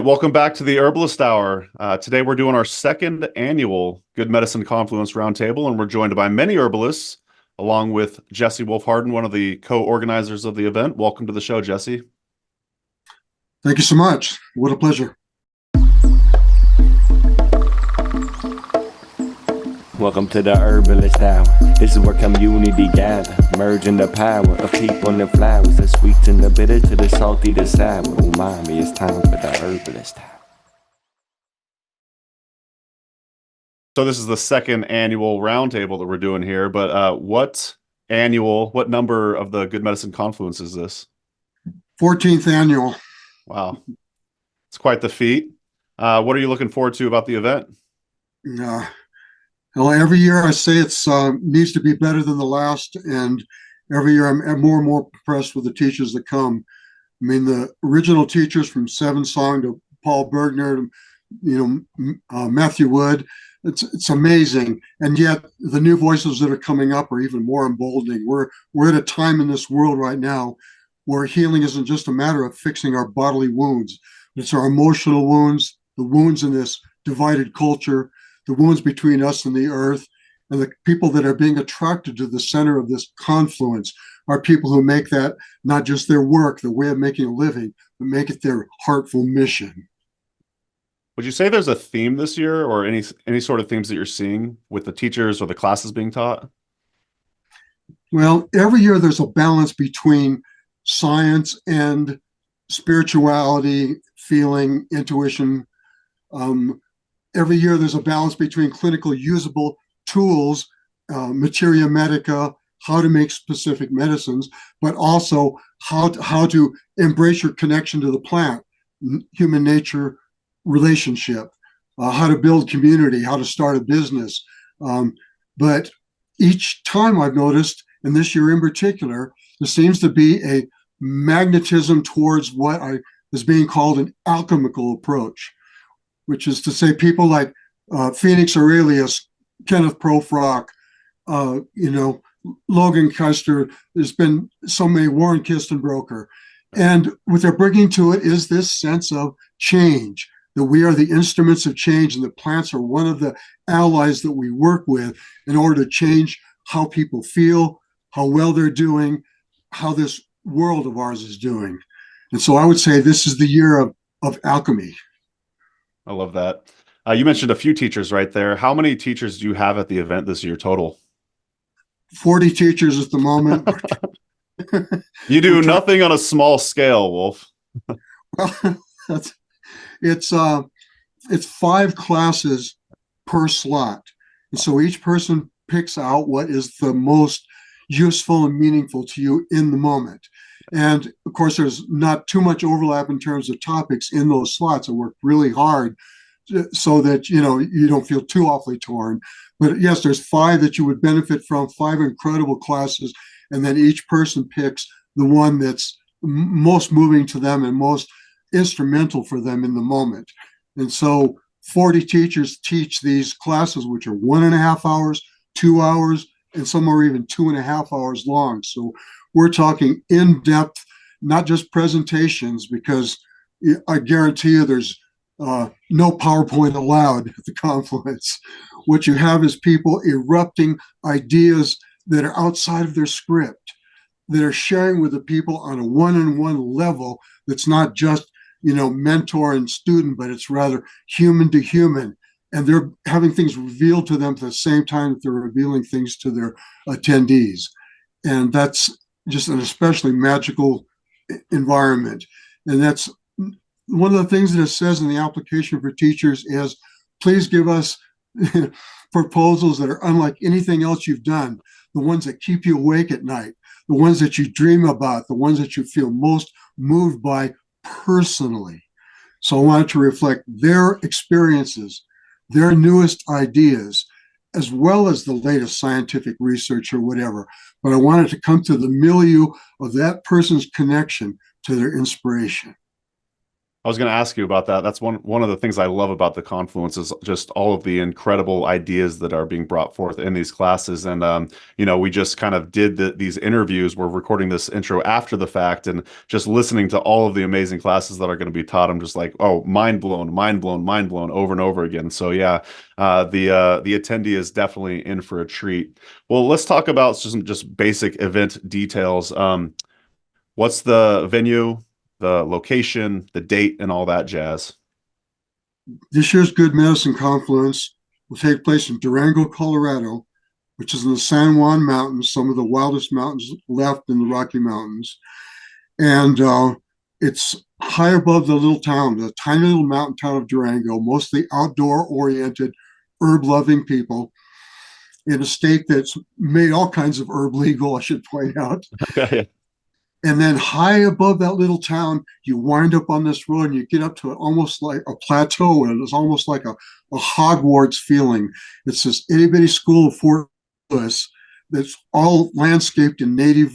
Welcome back to the Herbalist Hour. Today we're doing our second annual Good Medicine Confluence Roundtable, and we're joined by many herbalists, along with Jesse Wolf Hardin, one of the co-organizers of the event. Welcome to the show, Jesse. Thank you so much. What a pleasure. Welcome to the Herbalist Hour. This is where community gather, merging the power of people and flowers, the sweet and the bitter to the salty, the sour. Umami, it's time for the Herbalist Hour. So this is the second annual roundtable that we're doing here, but what number of the Good Medicine Confluence is this? 14th annual. Wow. It's quite the feat. What are you looking forward to about the event? Well, every year I say it's needs to be better than the last, and every year I'm more and more impressed with the teachers that come. I mean, the original teachers from Seven Song to Paul Bergner, Matthew Wood, it's amazing. And yet the new voices that are coming up are even more emboldening. We're at a time in this world right now where healing isn't just a matter of fixing our bodily wounds. It's our emotional wounds, the wounds in this divided culture, the wounds between us and the earth, and the people that are being attracted to the center of this confluence are people who make that not just their work, their way of making a living, but make it their heartful mission. Would you say there's a theme this year, or any sort of themes that you're seeing with the teachers or the classes being taught? Well, every year there's a balance between science and spirituality, feeling, intuition. Every year there's a balance between clinical usable tools, materia medica, how to make specific medicines, but also how to embrace your connection to the plant, human nature relationship, how to build community, how to start a business. But each time I've noticed, and this year in particular, there seems to be a magnetism towards what is being called an alchemical approach, which is to say people like Phoenix Aurelius, Kenneth Profrock, Logan Custer, there's been so many, Warren Kistenbroker. And what they're bringing to it is this sense of change, that we are the instruments of change, and the plants are one of the allies that we work with in order to change how people feel, how well they're doing, how this world of ours is doing. And so I would say this is the year of alchemy. I love that. You mentioned a few teachers right there. How many teachers do you have at the event this year total? 40 teachers at the moment. You do nothing on a small scale, Wolf. Well, it's 5 classes per slot. And so each person picks out what is the most useful and meaningful to you in the moment. And of course, there's not too much overlap in terms of topics in those slots. I worked really hard so that you don't feel too awfully torn. But yes, there's 5 that you would benefit from, 5 incredible classes, and then each person picks the one that's most moving to them and most instrumental for them in the moment. And so 40 teachers teach these classes, which are 1.5 hours, 2 hours, and some are even 2.5 hours long. So we're talking in-depth, not just presentations, because I guarantee you there's no PowerPoint allowed at the confluence. What you have is people erupting ideas that are outside of their script, that are sharing with the people on a one-on-one level that's not just, mentor and student, but it's rather human to human. And they're having things revealed to them at the same time that they're revealing things to their attendees. And that's just an especially magical environment. And that's one of the things that it says in the application for teachers is, please give us proposals that are unlike anything else you've done, the ones that keep you awake at night, the ones that you dream about, the ones that you feel most moved by personally. So I wanted to reflect their experiences, their newest ideas, as well as the latest scientific research or whatever. But I wanted to come to the milieu of that person's connection to their inspiration. I was going to ask you about that. That's one of the things I love about the Confluence is just all of the incredible ideas that are being brought forth in these classes. And we just kind of did these interviews. We're recording this intro after the fact, and just listening to all of the amazing classes that are going to be taught. I'm just like, oh, mind blown, mind blown, mind blown, over and over again. So yeah, the attendee is definitely in for a treat. Well, let's talk about some just basic event details. What's the venue, the location, the date, and all that jazz? This year's Good Medicine Confluence will take place in Durango, Colorado, which is in the San Juan Mountains, some of the wildest mountains left in the Rocky Mountains. And it's high above the little town, the tiny little mountain town of Durango, mostly outdoor-oriented, herb-loving people in a state that's made all kinds of herb legal, I should point out. Okay. And then high above that little town, you wind up on this road and you get up to almost like a plateau, and it's almost like a Hogwarts feeling. It's this itty bitty school of Fort Lewis that's all landscaped in native,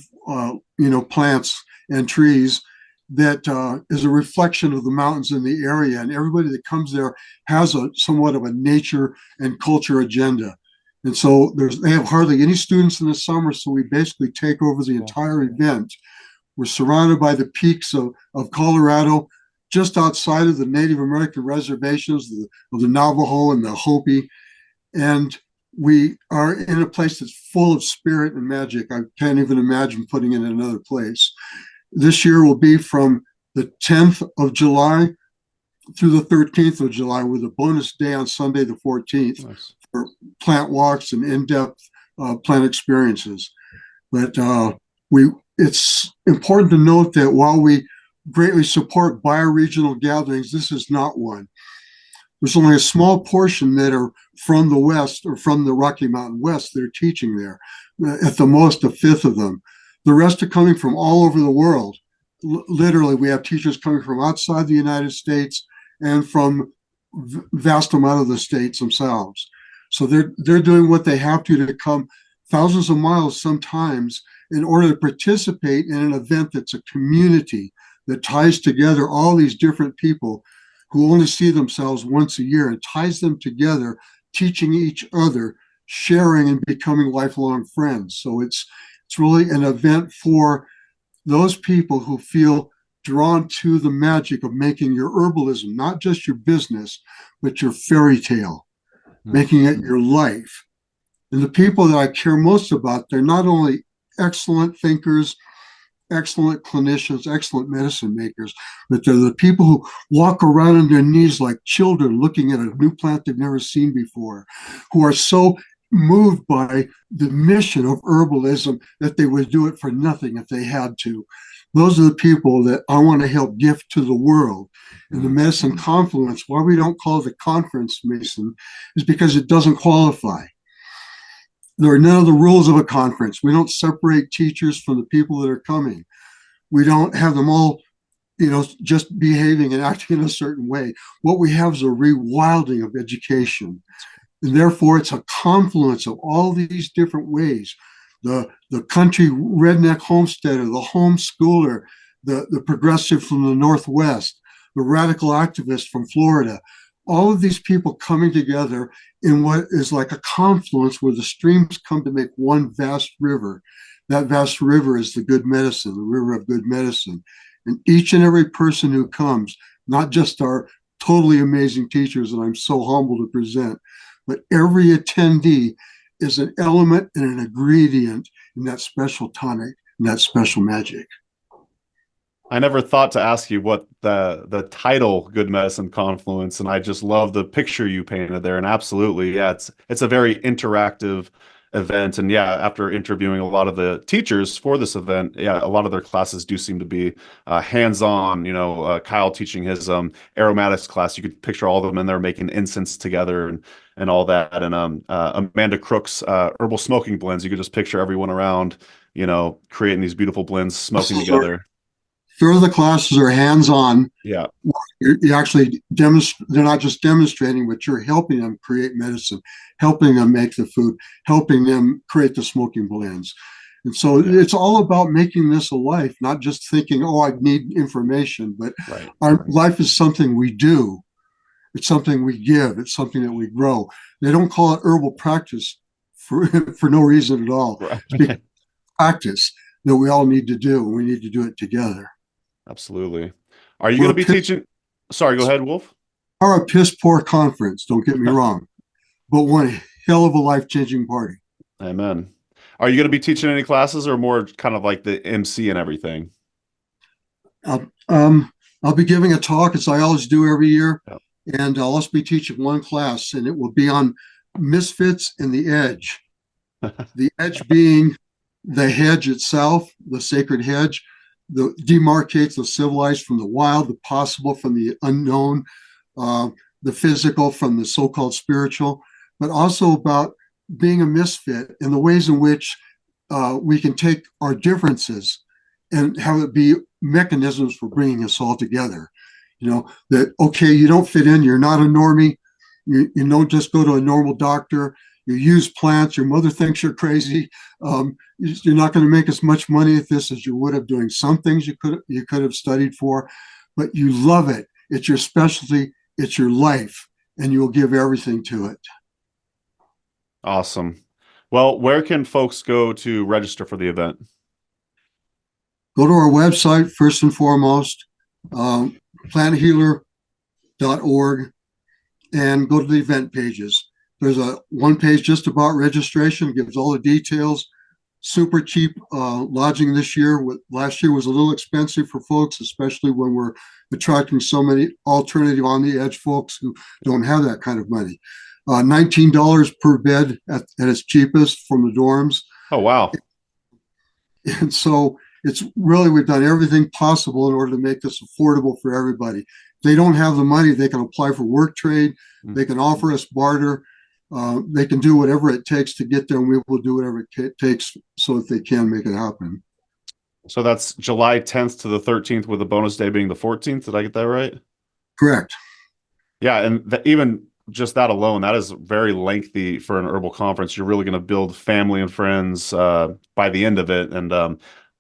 plants and trees that is a reflection of the mountains in the area. And everybody that comes there has somewhat of a nature and culture agenda. And so they have hardly any students in the summer, so we basically take over the entire event. We're surrounded by the peaks of Colorado, just outside of the Native American reservations of the Navajo and the Hopi. And we are in a place that's full of spirit and magic. I can't even imagine putting it in another place. This year will be from the 10th of July through the 13th of July, with a bonus day on Sunday, the 14th, nice, for plant walks and in-depth plant experiences. But it's important to note that while we greatly support bioregional gatherings, this is not one. There's only a small portion that are from the West or from the Rocky Mountain West that are teaching there, at the most a fifth of them. The rest are coming from all over the world. Literally, we have teachers coming from outside the United States and from vast amount of the states themselves. So they're doing what they have to come thousands of miles sometimes in order to participate in an event that's a community that ties together all these different people who only see themselves once a year, and ties them together, teaching each other, sharing, and becoming lifelong friends. So it's really an event for those people who feel drawn to the magic of making your herbalism not just your business, but your fairy tale, making it your life. And the people that I care most about, they're not only excellent thinkers, excellent clinicians, excellent medicine makers, but they're the people who walk around on their knees like children looking at a new plant they've never seen before, who are so moved by the mission of herbalism that they would do it for nothing if they had to. Those are the people that I want to help gift to the world. And the Medicine Confluence, why we don't call it a conference, Mason, is because it doesn't qualify. There are none of the rules of a conference. We don't separate teachers from the people that are coming. We don't have them all, just behaving and acting in a certain way. What we have is a rewilding of education. And therefore, it's a confluence of all these different ways. The country redneck homesteader, the homeschooler, the progressive from the Northwest, the radical activist from Florida, all of these people coming together in what is like a confluence where the streams come to make one vast river. That vast river is the good medicine, the river of good medicine. And each and every person who comes, not just our totally amazing teachers that I'm so humble to present, but every attendee is an element and an ingredient in that special tonic and that special magic. I never thought to ask you what the title Good Medicine Confluence, and I just love the picture you painted there. And absolutely, yeah, it's a very interactive event. And yeah, after interviewing a lot of the teachers for this event, yeah, a lot of their classes do seem to be hands-on. Kyle teaching his aromatics class, you could picture all of them in there making incense together and all that. And Amanda Crook's herbal smoking blends, you could just picture everyone around, creating these beautiful blends, smoking together. Third of the classes are hands-on. Yeah. You actually they're not just demonstrating, but you're helping them create medicine, helping them make the food, helping them create the smoking blends. And so Yeah. it's all about making this a life, not just thinking, oh, I need information, but Right. our life is something we do. It's something we give. It's something that we grow. They don't call it herbal practice for, for no reason at all. It's because Right. practice that we all need to do, and we need to do it together. Absolutely. Are you We're going to a be piss, teaching? Sorry, go ahead, Wolf. are a piss poor conference, don't get me wrong, but one hell of a life changing party. Amen. Are you going to be teaching any classes or more kind of like the MC and everything? I'll, um, I'll be giving a talk, as I always do every year, Yep. and I'll also be teaching one class, and it will be on misfits and the edge. The edge being the hedge itself, the sacred hedge, that demarcates the civilized from the wild, the possible from the unknown, uh, the physical from the so-called spiritual, but also about being a misfit and the ways in which we can take our differences and have it be mechanisms for bringing us all together. You know, that, okay, you don't fit in, you're not a normie, you don't just go to a normal doctor, you use plants, your mother thinks you're crazy. You're not going to make as much money at this as you would have doing some things you could have studied for, but you love it. It's your specialty, it's your life, and you'll give everything to it. Awesome. Well, where can folks go to register for the event? Go to our website, first and foremost, planthealer.org, and go to the event pages. There's a one page just about registration, gives all the details. Super cheap lodging this year. Last year was a little expensive for folks, especially when we're attracting so many alternative on the edge folks who don't have that kind of money. $19 per bed at its cheapest from the dorms. Oh, wow. And so it's really, we've done everything possible in order to make this affordable for everybody. If they don't have the money, they can apply for work trade. They can offer us barter. They can do whatever it takes to get there, and we will do whatever it takes so that they can make it happen. So that's July 10th to the 13th, with the bonus day being the 14th. Did I get that right? Correct. Yeah, and even just that alone, that is very lengthy for an herbal conference. You're really going to build family and friends by the end of it. And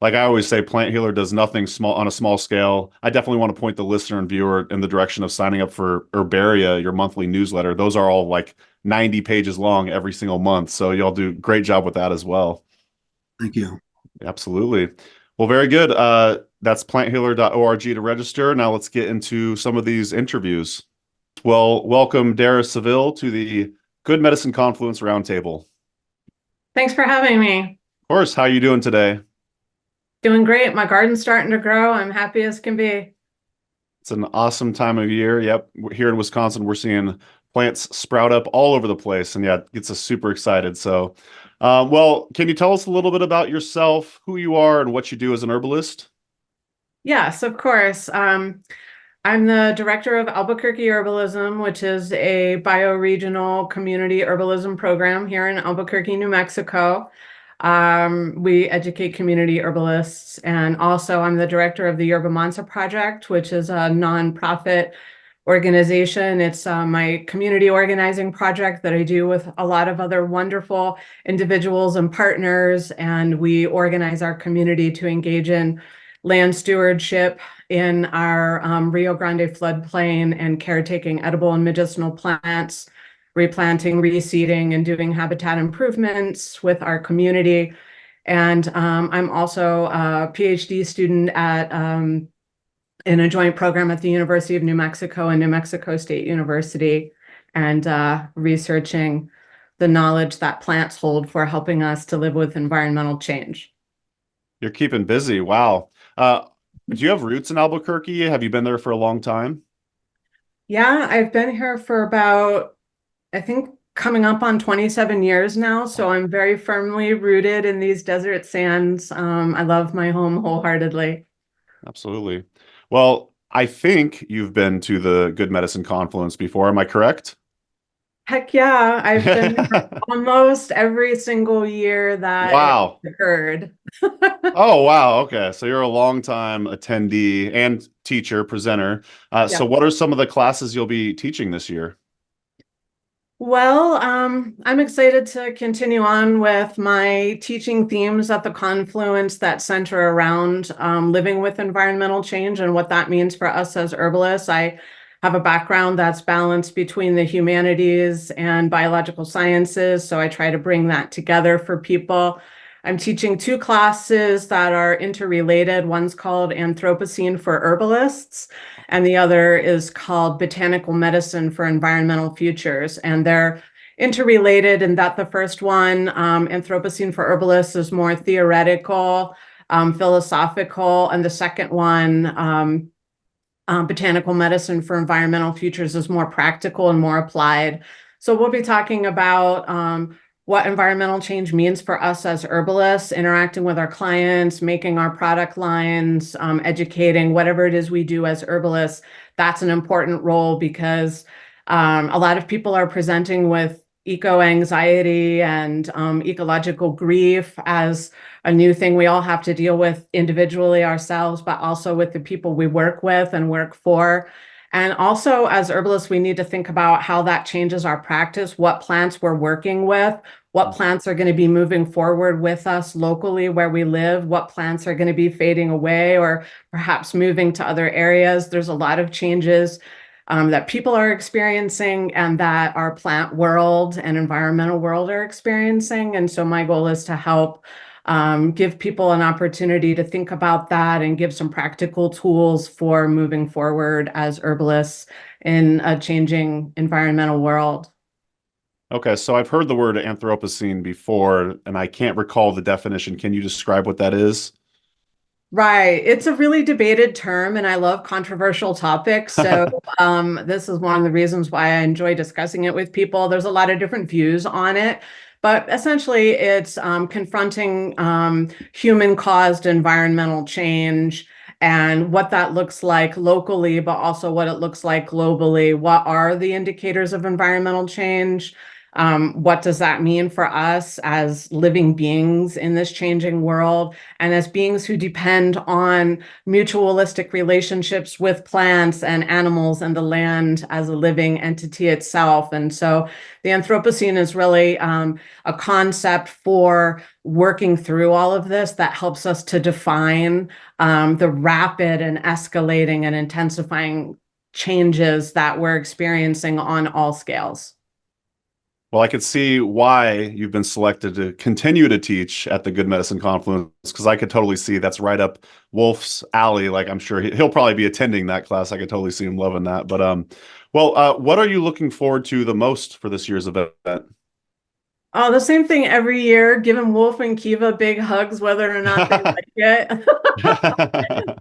like I always say, Plant Healer does nothing small on a small scale. I definitely want to point the listener and viewer in the direction of signing up for Herbaria, your monthly newsletter. Those are all like 90 pages long every single month. So y'all do a great job with that as well. Thank you. Absolutely. Well, very good. That's planthealer.org to register. Now let's get into some of these interviews. Well, welcome Dara Saville to the Good Medicine Confluence Roundtable. Thanks for having me. Of course. How are you doing today? Doing great. My garden's starting to grow. I'm happy as can be. It's an awesome time of year. Yep. Here in Wisconsin, we're seeing plants sprout up all over the place. And yeah, it gets us super excited. So, well, can you tell us a little bit about yourself, who you are, and what you do as an herbalist? Yes, of course. I'm the director of Albuquerque Herbalism, which is a bioregional community herbalism program here in Albuquerque, New Mexico. We educate community herbalists, and also I'm the director of the Yerba Mansa Project, which is a nonprofit organization. It's my community organizing project that I do with a lot of other wonderful individuals and partners, and we organize our community to engage in land stewardship in our Rio Grande floodplain and caretaking edible and medicinal plants, replanting, reseeding, and doing habitat improvements with our community. And I'm also a PhD student at in a joint program at the University of New Mexico and New Mexico State University, and researching the knowledge that plants hold for helping us to live with environmental change. You're keeping busy. Wow. Do you have roots in Albuquerque? Have you been there for a long time? Yeah, I've been here for about, I think, coming up on 27 years now. So I'm very firmly rooted in these desert sands. I love my home wholeheartedly. Absolutely. Well, I think you've been to the Good Medicine Confluence before. Am I correct? Heck yeah. I've been there almost every single year that Wow. it occurred. Oh, wow. Okay. So you're a longtime attendee and teacher, presenter. Yeah. So what are some of the classes you'll be teaching this year? Well, I'm excited to continue on with my teaching themes at the Confluence that center around living with environmental change and what that means for us as herbalists. I have a background that's balanced between the humanities and biological sciences, so I try to bring that together for people. I'm teaching two classes that are interrelated. One's called Anthropocene for Herbalists, and the other is called Botanical Medicine for Environmental Futures. And they're interrelated in that the first one, Anthropocene for Herbalists, is more theoretical, philosophical, and the second one, Botanical Medicine for Environmental Futures, is more practical and more applied. So we'll be talking about what environmental change means for us as herbalists, interacting with our clients, making our product lines, educating, whatever it is we do as herbalists. That's an important role because a lot of people are presenting with eco-anxiety and ecological grief as a new thing we all have to deal with individually ourselves, but also with the people we work with and work for. And also, as herbalists, we need to think about how that changes our practice, what plants we're working with, what plants are going to be moving forward with us locally where we live, what plants are going to be fading away or perhaps moving to other areas. There's a lot of changes that people are experiencing and that our plant world and environmental world are experiencing. And so my goal is to help give people an opportunity to think about that and give some practical tools for moving forward as herbalists in a changing environmental world. Okay, so I've heard the word Anthropocene before, and I can't recall the definition. Can you describe what that is? Right. It's a really debated term, and I love controversial topics. So this is one of the reasons why I enjoy discussing it with people. There's a lot of different views on it, but essentially it's confronting human-caused environmental change and what that looks like locally, but also what it looks like globally. What are the indicators of environmental change? What does that mean for us as living beings in this changing world and as beings who depend on mutualistic relationships with plants and animals and the land as a living entity itself? And so the Anthropocene is really a concept for working through all of this that helps us to define the rapid and escalating and intensifying changes that we're experiencing on all scales. Well, I could see why you've been selected to continue to teach at the Good Medicine Confluence, because I could totally see that's right up Wolf's alley. Like, I'm sure he'll probably be attending that class. I could totally see him loving that. But what are you looking forward to the most for this year's event? Oh, the same thing every year, giving Wolf and Kiva big hugs, whether or not they like it.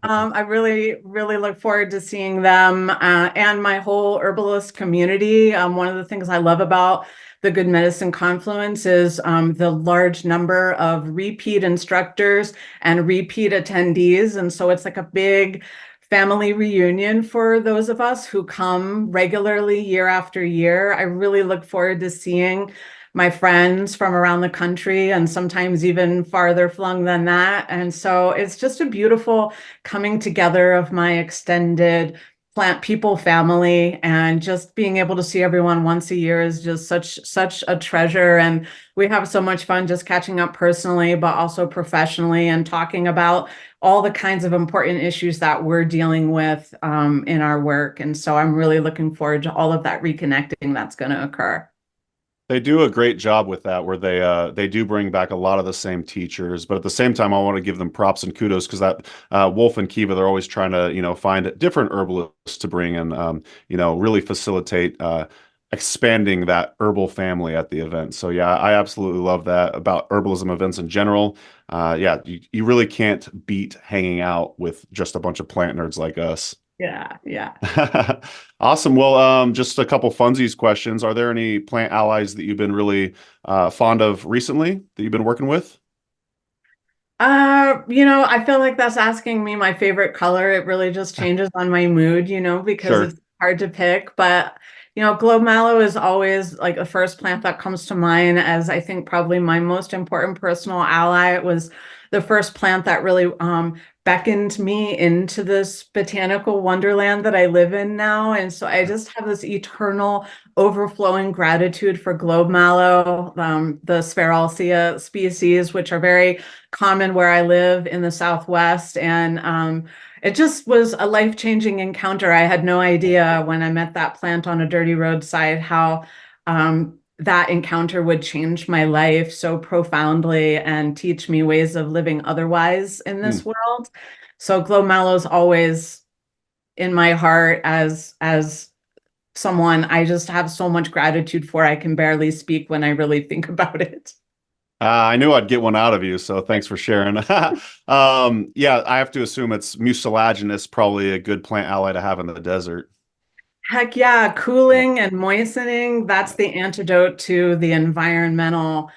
I really, really look forward to seeing them and my whole herbalist community. One of the things I love about the Good Medicine Confluence is the large number of repeat instructors and repeat attendees. And so it's like a big family reunion for those of us who come regularly year after year. I really look forward to seeing my friends from around the country and sometimes even farther flung than that. And so it's just a beautiful coming together of my extended plant people family, and just being able to see everyone once a year is just such a treasure. And we have so much fun just catching up personally, but also professionally, and talking about all the kinds of important issues that we're dealing with in our work. And so I'm really looking forward to all of that reconnecting that's going to occur. They do a great job with that, where they do bring back a lot of the same teachers, but at the same time, I want to give them props and kudos because that Wolf and Kiva, they're always trying to find different herbalists to bring and really facilitate expanding that herbal family at the event. So yeah, I absolutely love that about herbalism events in general. Yeah, you really can't beat hanging out with just a bunch of plant nerds like us. Yeah. Awesome. Well, just a couple funsies questions. Are there any plant allies that you've been really fond of recently that you've been working with? I feel like that's asking me my favorite color. It really just changes on my mood, because Sure. it's hard to pick. But, globe mallow is always like the first plant that comes to mind as I think probably my most important personal ally. It was the first plant that really beckoned me into this botanical wonderland that I live in now. And so I just have this eternal overflowing gratitude for globe mallow, the Sphaerosia species, which are very common where I live in the Southwest. And it just was a life-changing encounter. I had no idea when I met that plant on a dirty roadside how that encounter would change my life so profoundly and teach me ways of living otherwise in this world. So globe mallow is always in my heart as someone I just have so much gratitude for. I can barely speak when I really think about it. I knew I'd get one out of you, so thanks for sharing. Yeah, I have to assume it's mucilaginous, probably a good plant ally to have in the desert. Heck yeah, cooling and moistening, that's the antidote to the environmental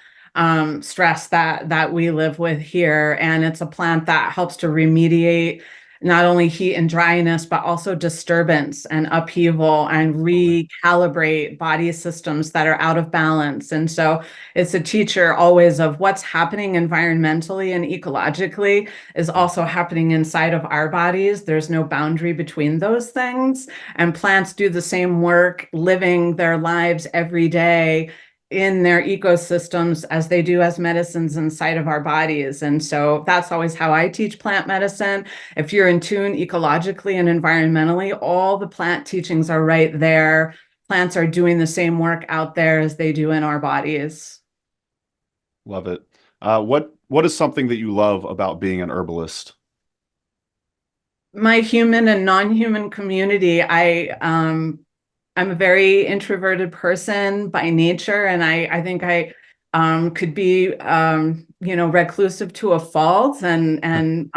stress that we live with here. And it's a plant that helps to remediate not only heat and dryness, but also disturbance and upheaval and recalibrate body systems that are out of balance. And so it's a teacher always of what's happening environmentally and ecologically is also happening inside of our bodies. There's no boundary between those things. And plants do the same work, living their lives every day in their ecosystems as they do as medicines inside of our bodies. And so that's always how I teach plant medicine. If you're in tune ecologically and environmentally, all the plant teachings are right there. Plants are doing the same work out there as they do in our bodies. Love it. What is something that you love about being an herbalist? My human and non-human community. I'm a very introverted person by nature, and I think I could be reclusive to a fault, and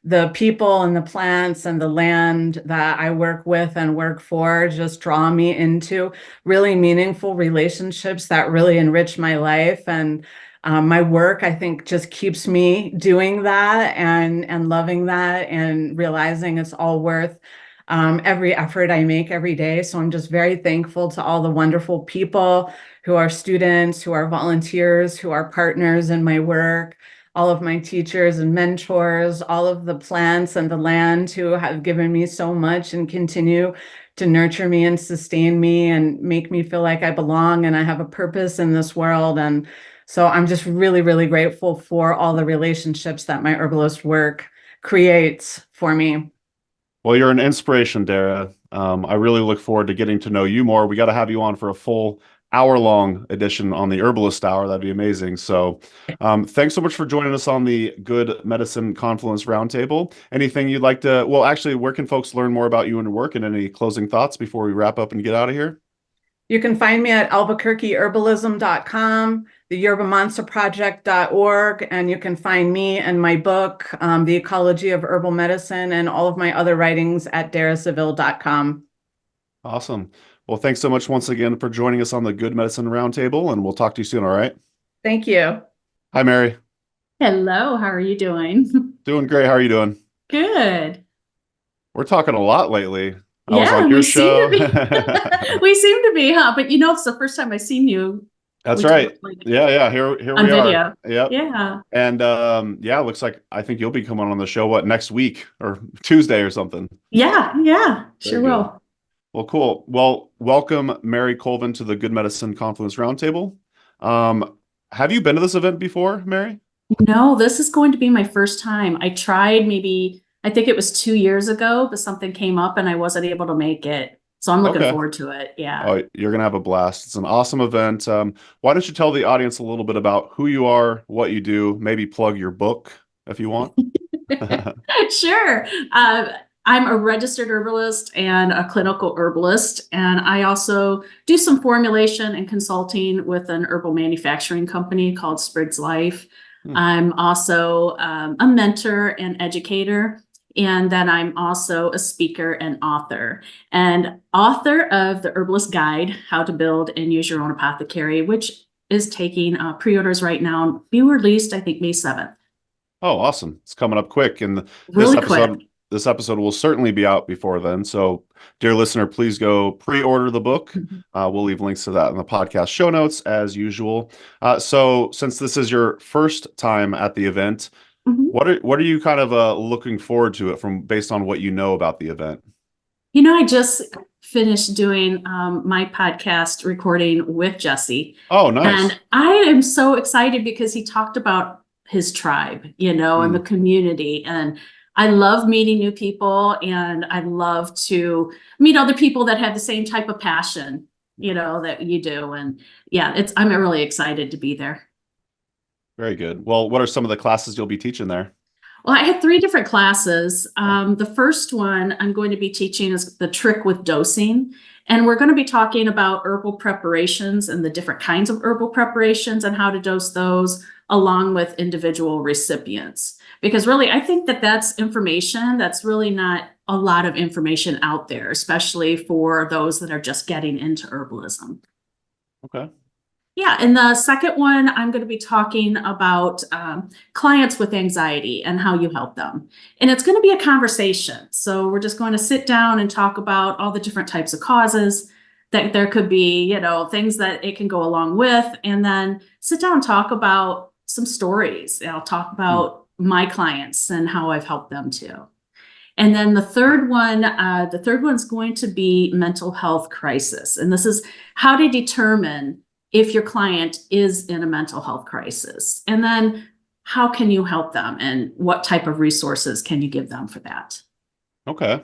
the people and the plants and the land that I work with and work for just draw me into really meaningful relationships that really enrich my life. And my work, I think, just keeps me doing that and loving that and realizing it's all worth every effort I make every day. So I'm just very thankful to all the wonderful people who are students, who are volunteers, who are partners in my work, all of my teachers and mentors, all of the plants and the land who have given me so much and continue to nurture me and sustain me and make me feel like I belong and I have a purpose in this world. And so I'm just really, really grateful for all the relationships that my herbalist work creates for me. Well, you're an inspiration, Dara. I really look forward to getting to know you more. We got to have you on for a full hour-long edition on the Herbalist Hour. That'd be amazing. So thanks so much for joining us on the Good Medicine Confluence Roundtable. Anything you'd like to, well, actually, where can folks learn more about you and your work, and any closing thoughts before we wrap up and get out of here? You can find me at albuquerqueherbalism.com, the yerbamonsterproject.org, and you can find me and my book, The Ecology of Herbal Medicine, and all of my other writings at darasaville.com. Awesome. Well, thanks so much once again for joining us on the Good Medicine Roundtable, and we'll talk to you soon, all right? Thank you. Hi, Mary. Hello, how are you doing? Doing great. How are you doing? Good. We're talking a lot lately. I was Yeah, on your we show. seem to be. We seem to be, huh? But it's the first time I've seen you. That's right. Yeah. Here on we video. are. Yep. Yeah. And it looks like I think you'll be coming on the show, next week or Tuesday or something. Yeah. Sure Very will. good. Well, cool. Well, welcome Mary Colvin to the Good Medicine Confluence Roundtable. Have you been to this event before, Mary? No, this is going to be my first time. I tried I think it was 2 years ago, but something came up and I wasn't able to make it. So I'm looking forward to it. Yeah. Oh, you're going to have a blast. It's an awesome event. Why don't you tell the audience a little bit about who you are, what you do, maybe plug your book if you want? Sure. I'm a registered herbalist and a clinical herbalist, and I also do some formulation and consulting with an herbal manufacturing company called Spriggs Life. I'm also a mentor and educator, and then I'm also a speaker and author of the Herbalist Guide, How to Build and Use Your Own Apothecary, which is taking pre-orders right now and be released, I think, May 7th. Oh, awesome. It's coming up quick. And this episode will certainly be out before then. So, dear listener, please go pre-order the book. We'll leave links to that in the podcast show notes as usual. So since this is your first time at the event, Mhm. What are you kind of looking forward to it from based on what you know about the event? I just finished doing my podcast recording with Jesse. Oh, nice. And I am so excited because he talked about his tribe, and the community. And I love meeting new people, and I love to meet other people that have the same type of passion, that you do. And yeah, I'm really excited to be there. Very good. Well, what are some of the classes you'll be teaching there? Well, I have 3 different classes. The first one I'm going to be teaching is the trick with dosing. And we're going to be talking about herbal preparations and the different kinds of herbal preparations and how to dose those along with individual recipients. Because really, I think that that's information that's really not a lot of information out there, especially for those that are just getting into herbalism. Okay. Yeah, and the second one, I'm going to be talking about clients with anxiety and how you help them. And it's going to be a conversation. So we're just going to sit down and talk about all the different types of causes that there could be, things that it can go along with, and then sit down and talk about some stories. I'll talk about my clients and how I've helped them too. And then the third one's going to be mental health crisis. And this is how to determine if your client is in a mental health crisis, and then how can you help them and what type of resources can you give them for that? Okay.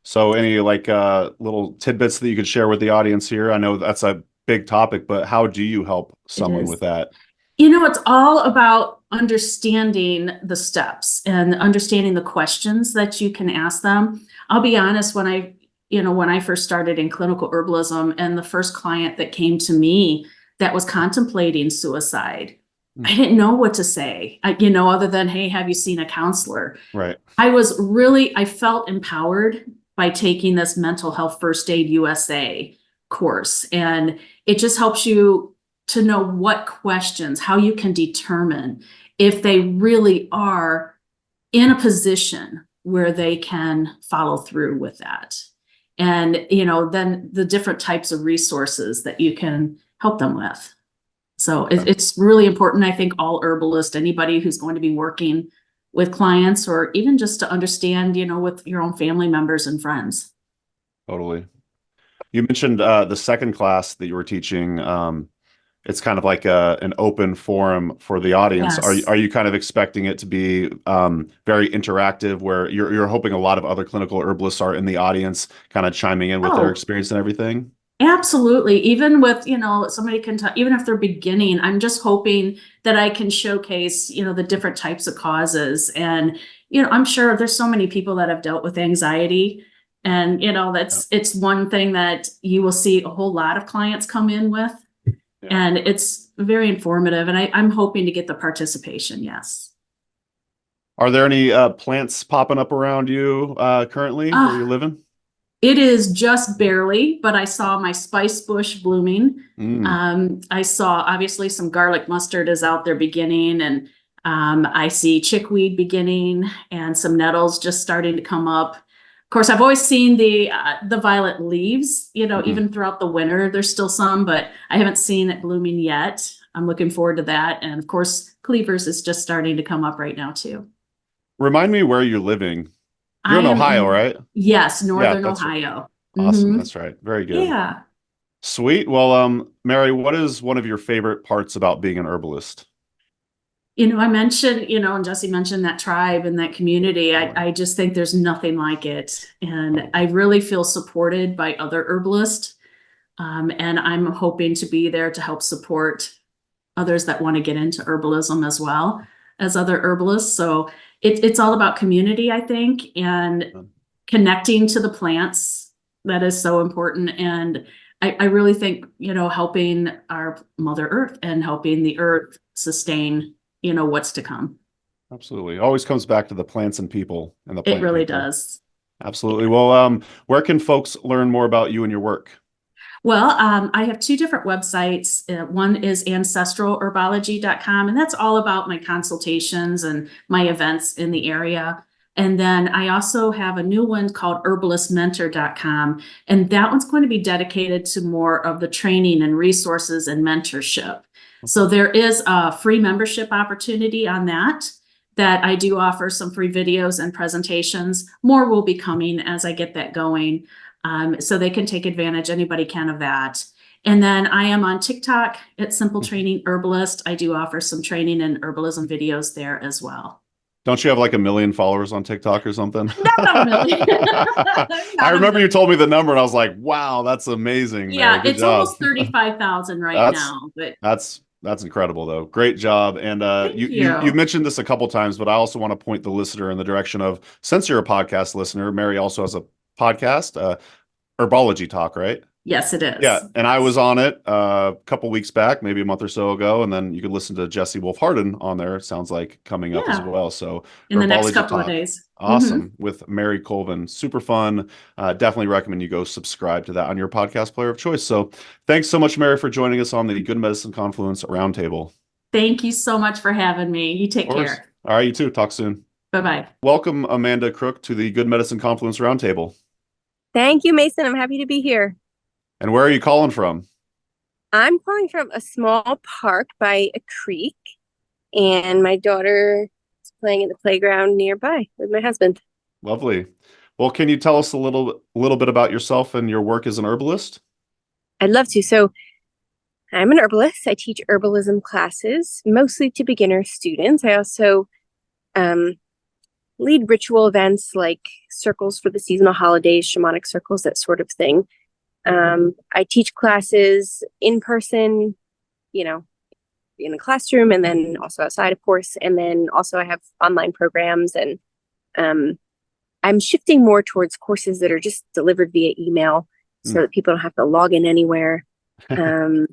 So any little tidbits that you could share with the audience here? I know that's a big topic, but how do you help someone with that? It's all about understanding the steps and understanding the questions that you can ask them. I'll be honest, when I first started in clinical herbalism, and the first client that came to me that was contemplating suicide, I didn't know what to say, other than, hey, have you seen a counselor? Right. I felt empowered by taking this Mental Health First Aid USA course. And it just helps you to know what questions, how you can determine if they really are in a position where they can follow through with that. And, then the different types of resources that you can help them with. So it's really important. I think all herbalists, anybody who's going to be working with clients, or even just to understand, with your own family members and friends. Totally. You mentioned the second class that you were teaching. It's kind of like an open forum for the audience. Yes. Are you kind of expecting it to be very interactive, where you're hoping a lot of other clinical herbalists are in the audience, kind of chiming in with their experience and everything? Absolutely. Even with, somebody can even if they're beginning, I'm just hoping that I can showcase, the different types of causes. And, I'm sure there's so many people that have dealt with anxiety. And, it's one thing that you will see a whole lot of clients come in with. Yeah. And it's very informative. And I'm hoping to get the participation. Yes. Are there any plants popping up around you currently where you're living? It is just barely, but I saw my spice bush blooming. I saw obviously some garlic mustard is out there beginning, and I see chickweed beginning, and some nettles just starting to come up. Of course, I've always seen the violet leaves, even throughout the winter, there's still some, but I haven't seen it blooming yet. I'm looking forward to that. And of course, cleavers is just starting to come up right now too. Remind me where you're living. You're in Ohio, right? Yes, Northern Ohio. Right. Awesome. That's right. Very good. Yeah. Sweet. Well, Mary, what is one of your favorite parts about being an herbalist? I mentioned, and Jesse mentioned that tribe and that community. I just think there's nothing like it. And I really feel supported by other herbalists. And I'm hoping to be there to help support others that want to get into herbalism as well as other herbalists. So it's all about community, I think, and connecting to the plants. That is so important. And I really think, helping our Mother Earth and helping the earth sustain, what's to come. Absolutely. Always comes back to the plants and people and the plant. It really does. Absolutely. Well, where can folks learn more about you and your work? Well, I have 2 different websites. One is ancestralherbology.com, and that's all about my consultations and my events in the area. And then I also have a new one called herbalistmentor.com, and that one's going to be dedicated to more of the training and resources and mentorship. So there is a free membership opportunity on that. that I do offer some free videos and presentations. More will be coming as I get that going. So they can take advantage, anybody can, of that. And then I am on TikTok at Simple Training Herbalist. I do offer some training and herbalism videos there as well. Don't you have like 1 million followers on TikTok or something? Not really. I remember you told me the number and I was like, wow, that's amazing. Yeah, Mary. Good it's job. almost 35,000 right That's- now. But That's incredible though. Great job. And you mentioned this a couple times, but I also want to point the listener in the direction of, since you're a podcast listener, Mary also has a podcast, Herbology Talk, right? yes, it is. Yeah, and I was on it a couple weeks back, maybe a month or so ago, and then you could listen to Jesse Wolf Hardin on there. It sounds like coming up as Yeah. well. So In the next Herbology couple of Talk. days. Awesome. With Mary Colvin. Super fun. Definitely recommend you go subscribe to that on your podcast player of choice. So thanks so much, Mary, for joining us on the Good Medicine Confluence Roundtable. Thank you so much for having me. You take Of course. care. All right, you too. Talk soon. Bye-bye. Welcome, Amanda Crook, to the Good Medicine Confluence Roundtable. Thank you, Mason. I'm happy to be here. And where are you calling from? I'm calling from a small park by a creek, and my daughter is playing in the playground nearby with my husband. Lovely. Well, can you tell us a little bit about yourself and your work as an herbalist? I'd love to. So I'm an herbalist. I teach herbalism classes, mostly to beginner students. I also lead ritual events like circles for the seasonal holidays, shamanic circles, that sort of thing. I teach classes in person, in the classroom, and then also outside, of course. And then also I have online programs, and I'm shifting more towards courses that are just delivered via email so that people don't have to log in anywhere. I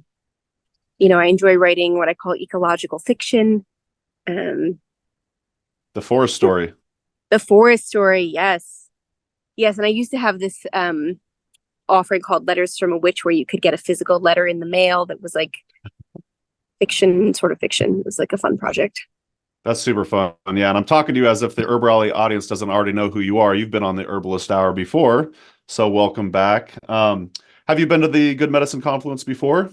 enjoy writing what I call ecological fiction. The forest story. The forest story, yes. Yes, and I used to have this offering called Letters from a Witch, where you could get a physical letter in the mail that was like fiction, sort of fiction. It was like a fun project. That's super fun. Yeah, and I'm talking to you as if the HerbRally audience doesn't already know who you are. You've been on the Herbalist Hour before, so welcome back. Have you been to the Good Medicine Confluence before?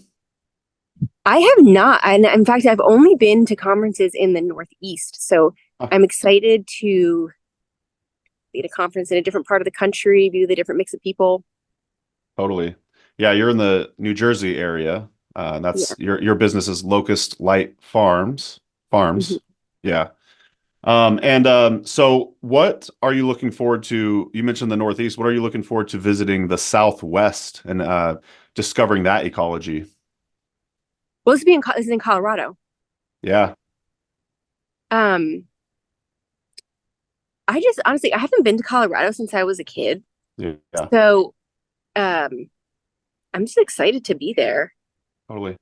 I have not. And in fact, I've only been to conferences in the Northeast. So I'm excited to be at a conference in a different part of the country, view the different mix of people. Totally. Yeah, you're in the New Jersey area. That's your business is Locust Light Farms. Mm-hmm. Yeah. So what are you looking forward to? You mentioned the Northeast. What are you looking forward to visiting the Southwest and discovering that ecology? Well, this is in Colorado. Yeah. I just honestly, I haven't been to Colorado since I was a kid. Yeah. So I'm just excited to be there. Totally.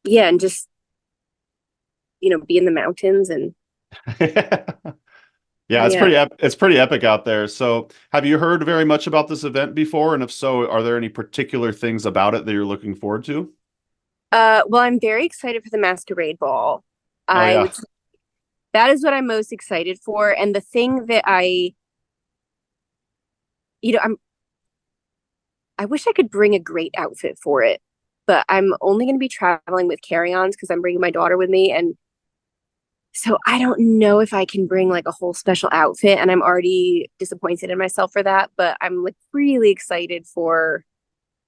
Yeah, and just be in the mountains and Yeah, it's pretty epic out there. So, have you heard very much about this event before? And if so, are there any particular things about it that you're looking forward to? Well, I'm very excited for the masquerade ball. That is what I'm most excited for. And the thing that I wish I could bring a great outfit for it, but I'm only going to be traveling with carry-ons because I'm bringing my daughter with me. And so I don't know if I can bring like a whole special outfit, and I'm already disappointed in myself for that, but I'm like really excited for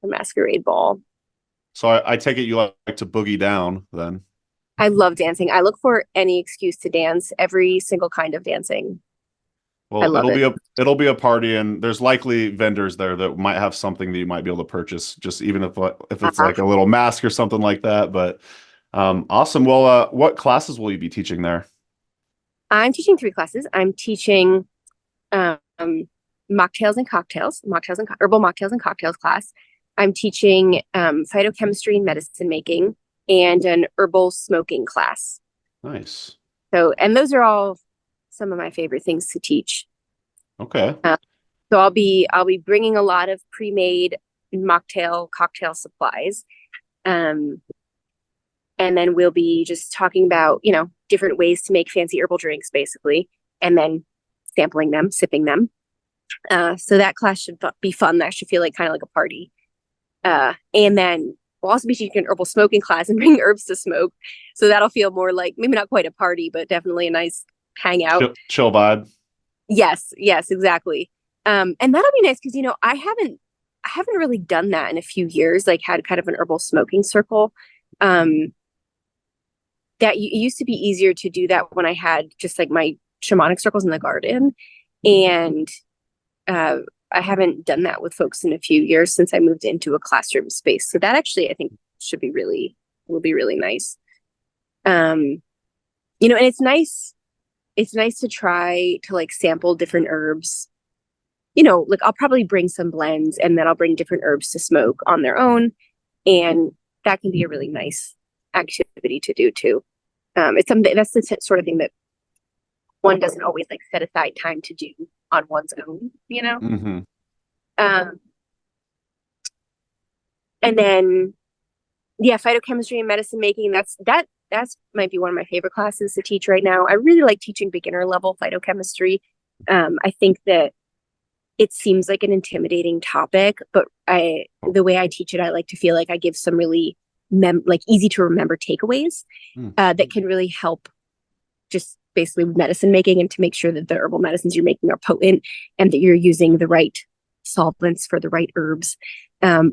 the masquerade ball. So I take it you like to boogie down then. I love dancing. I look for any excuse to dance, every single kind of dancing. Well, it'll be a party, and there's likely vendors there that might have something that you might be able to purchase, just even if it's like a little mask or something like that. But awesome. Well, what classes will you be teaching there? I'm teaching 3 classes. I'm teaching mocktails and cocktails, herbal mocktails and cocktails class. I'm teaching phytochemistry and medicine making, and an herbal smoking class. Nice. So, and those are all some of my favorite things to teach. Okay. So I'll be bringing a lot of pre-made cocktail supplies. And then we'll be just talking about, different ways to make fancy herbal drinks, basically, and then sampling them, sipping them. So that class should be fun. That should feel like kind of like a party. And then we'll also be teaching an herbal smoking class and bring herbs to smoke. So that'll feel more like, maybe not quite a party, but definitely a nice hang out. Chill vibe. Yes, exactly. And that'll be nice because I haven't really done that in a few years, like had kind of an herbal smoking circle. It used to be easier to do that when I had just like my shamanic circles in the garden. And I haven't done that with folks in a few years since I moved into a classroom space. So that actually I think will be really nice. And it's nice to try to like sample different herbs. Like I'll probably bring some blends and then I'll bring different herbs to smoke on their own. And that can be a really nice activity to do too. It's something that's the sort of thing that one doesn't always like set aside time to do on one's own, Mm-hmm. And then, phytochemistry and medicine making, that's might be one of my favorite classes to teach right now. I really like teaching beginner level phytochemistry. I think that it seems like an intimidating topic, but the way I teach it, I like to feel like I give some really easy to remember takeaways that can really help just basically with medicine making and to make sure that the herbal medicines you're making are potent and that you're using the right solvents for the right herbs.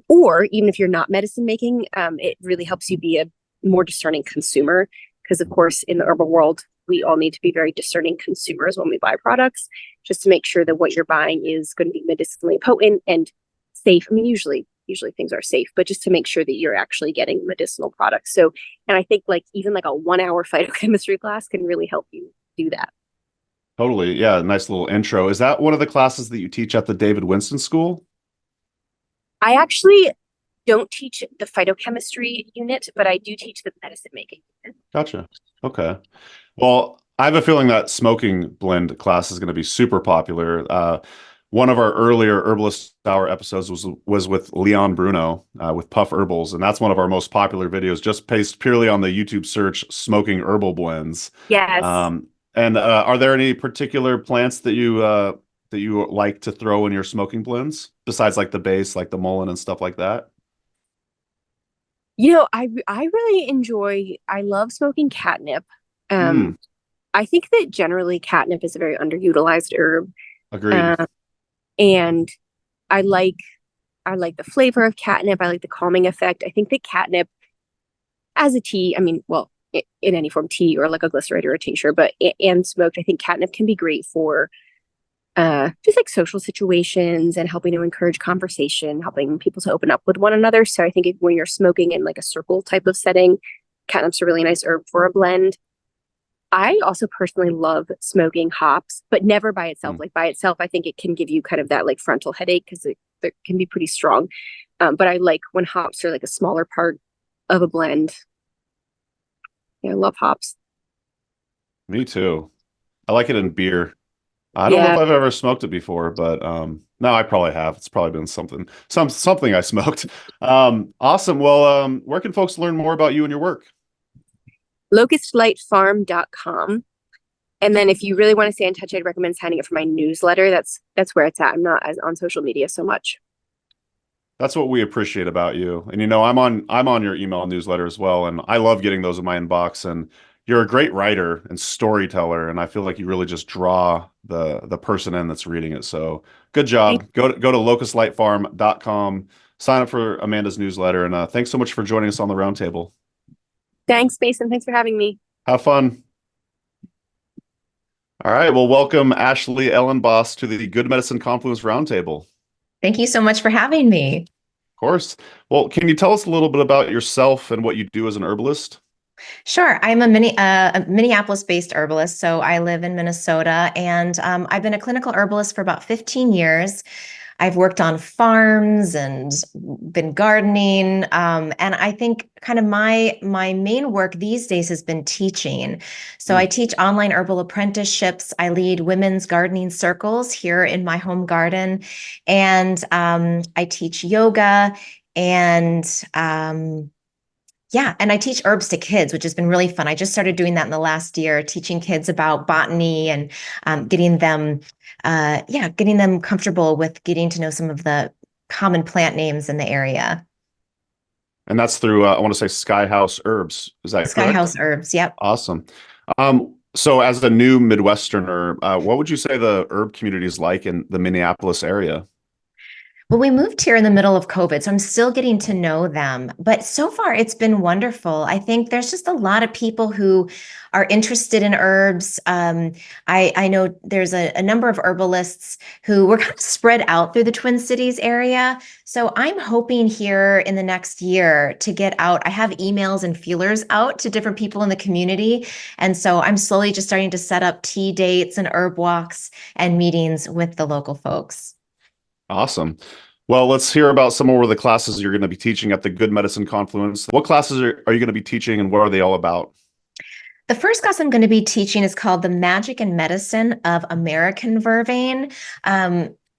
Or even if you're not medicine making, it really helps you be a more discerning consumer. Because of course, in the herbal world, we all need to be very discerning consumers when we buy products, just to make sure that what you're buying is going to be medicinally potent and safe. I mean, usually things are safe, but just to make sure that you're actually getting medicinal products. So, and I think like even like a 1-hour phytochemistry class can really help you do that. Totally. Yeah. Nice little intro. Is that one of the classes that you teach at the David Winston School? I actually don't teach the phytochemistry unit, but I do teach the medicine making unit. Gotcha. Okay. Well, I have a feeling that smoking blend class is going to be super popular. One of our earlier Herbalist Hour episodes was with Leon Bruno with Puff Herbals, and that's one of our most popular videos, just based purely on the YouTube search "smoking herbal blends." Yes. And are there any particular plants that you like to throw in your smoking blends besides like the base, like the mullein and stuff like that? I really I love smoking catnip. I think that generally catnip is a very underutilized herb. Agreed. And I like the flavor of catnip. I like the calming effect. I think that catnip as a tea, I mean, well, in any form, tea or like a glyceride or a tincture, but and smoked, I think catnip can be great for just like social situations and helping to encourage conversation, helping people to open up with one another. So I think when you're smoking in like a circle type of setting, catnip's a really nice herb for a blend. I also personally love smoking hops, but never by itself. Like by itself, I think it can give you kind of that like frontal headache because it can be pretty strong. But I like when hops are like a smaller part of a blend. Yeah, I love hops. Me too. I like it in beer. I don't know if I've ever smoked it before, but no, I probably have. It's probably been something I smoked. Awesome. Well, where can folks learn more about you and your work? locustlightfarm.com. And then if you really want to stay in touch, I'd recommend signing up for my newsletter. That's where it's at. I'm not as on social media so much. That's what we appreciate about you. And I'm on your email newsletter as well, and I love getting those in my inbox. And you're a great writer and storyteller, and I feel like you really just draw the person in that's reading it. So good job. Go to locustlightfarm.com, sign up for Amanda's newsletter, and thanks so much for joining us on the roundtable. Thanks, Mason. Thanks for having me. Have fun. All right. Well, welcome Ashley Elenbaas to the Good Medicine Confluence Roundtable. Thank you so much for having me. Of course. Well, can you tell us a little bit about yourself and what you do as an herbalist? Sure. I'm a Minneapolis-based herbalist, so I live in Minnesota, and I've been a clinical herbalist for about 15 years. I've worked on farms and been gardening, and I think kind of my main work these days has been teaching. So I teach online herbal apprenticeships. I lead women's gardening circles here in my home garden, and I teach yoga and and I teach herbs to kids, which has been really fun. I just started doing that in the last year, teaching kids about botany and getting them comfortable with getting to know some of the common plant names in the area. And that's through, I want to say Sky House Herbs. Is that Sky correct? House Herbs, yep. Awesome. So as a new Midwesterner, what would you say the herb community is like in the Minneapolis area? Well, we moved here in the middle of COVID, so I'm still getting to know them. But so far, it's been wonderful. I think there's just a lot of people who are interested in herbs. I know there's a number of herbalists who were kind of spread out through the Twin Cities area. So I'm hoping here in the next year to get out. I have emails and feelers out to different people in the community. And so I'm slowly just starting to set up tea dates and herb walks and meetings with the local folks. Awesome. Well, let's hear about some more of the classes you're going to be teaching at the Good Medicine Confluence. What classes are you going to be teaching and what are they all about? The first class I'm going to be teaching is called The Magic and Medicine of American Vervain.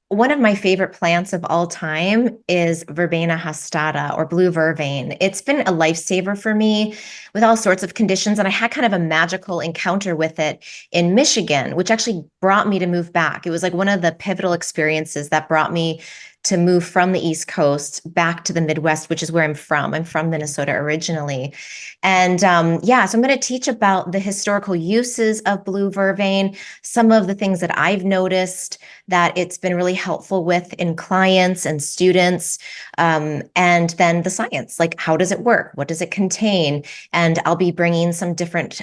One of my favorite plants of all time is Verbena hastata or blue vervain. It's been a lifesaver for me with all sorts of conditions. And I had kind of a magical encounter with it in Michigan, which actually brought me to move back. It was like one of the pivotal experiences that brought me to move from the East Coast back to the Midwest, which is where I'm from. I'm from Minnesota originally. And so I'm going to teach about the historical uses of blue vervain, some of the things that I've noticed that it's been really helpful with in clients and students, and then the science, like how does it work? What does it contain? And I'll be bringing some different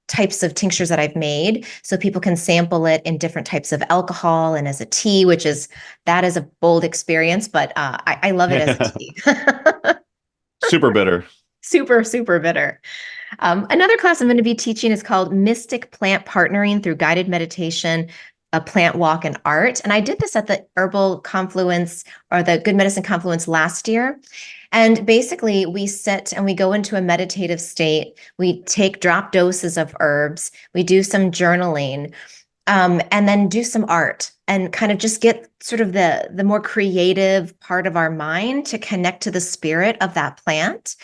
types of tinctures that I've made so people can sample it in different types of alcohol and as a tea, that is a bold experience, but I love it as a tea. Super bitter. Super, super bitter. Another class I'm going to be teaching is called Mystic Plant Partnering Through Guided Meditation, a Plant Walk and Art. And I did this at the Herbal Confluence or the Good Medicine Confluence last year. And basically we sit and we go into a meditative state. We take drop doses of herbs. We do some journaling, and then do some art and kind of just get sort of the more creative part of our mind to connect to the spirit of that plant.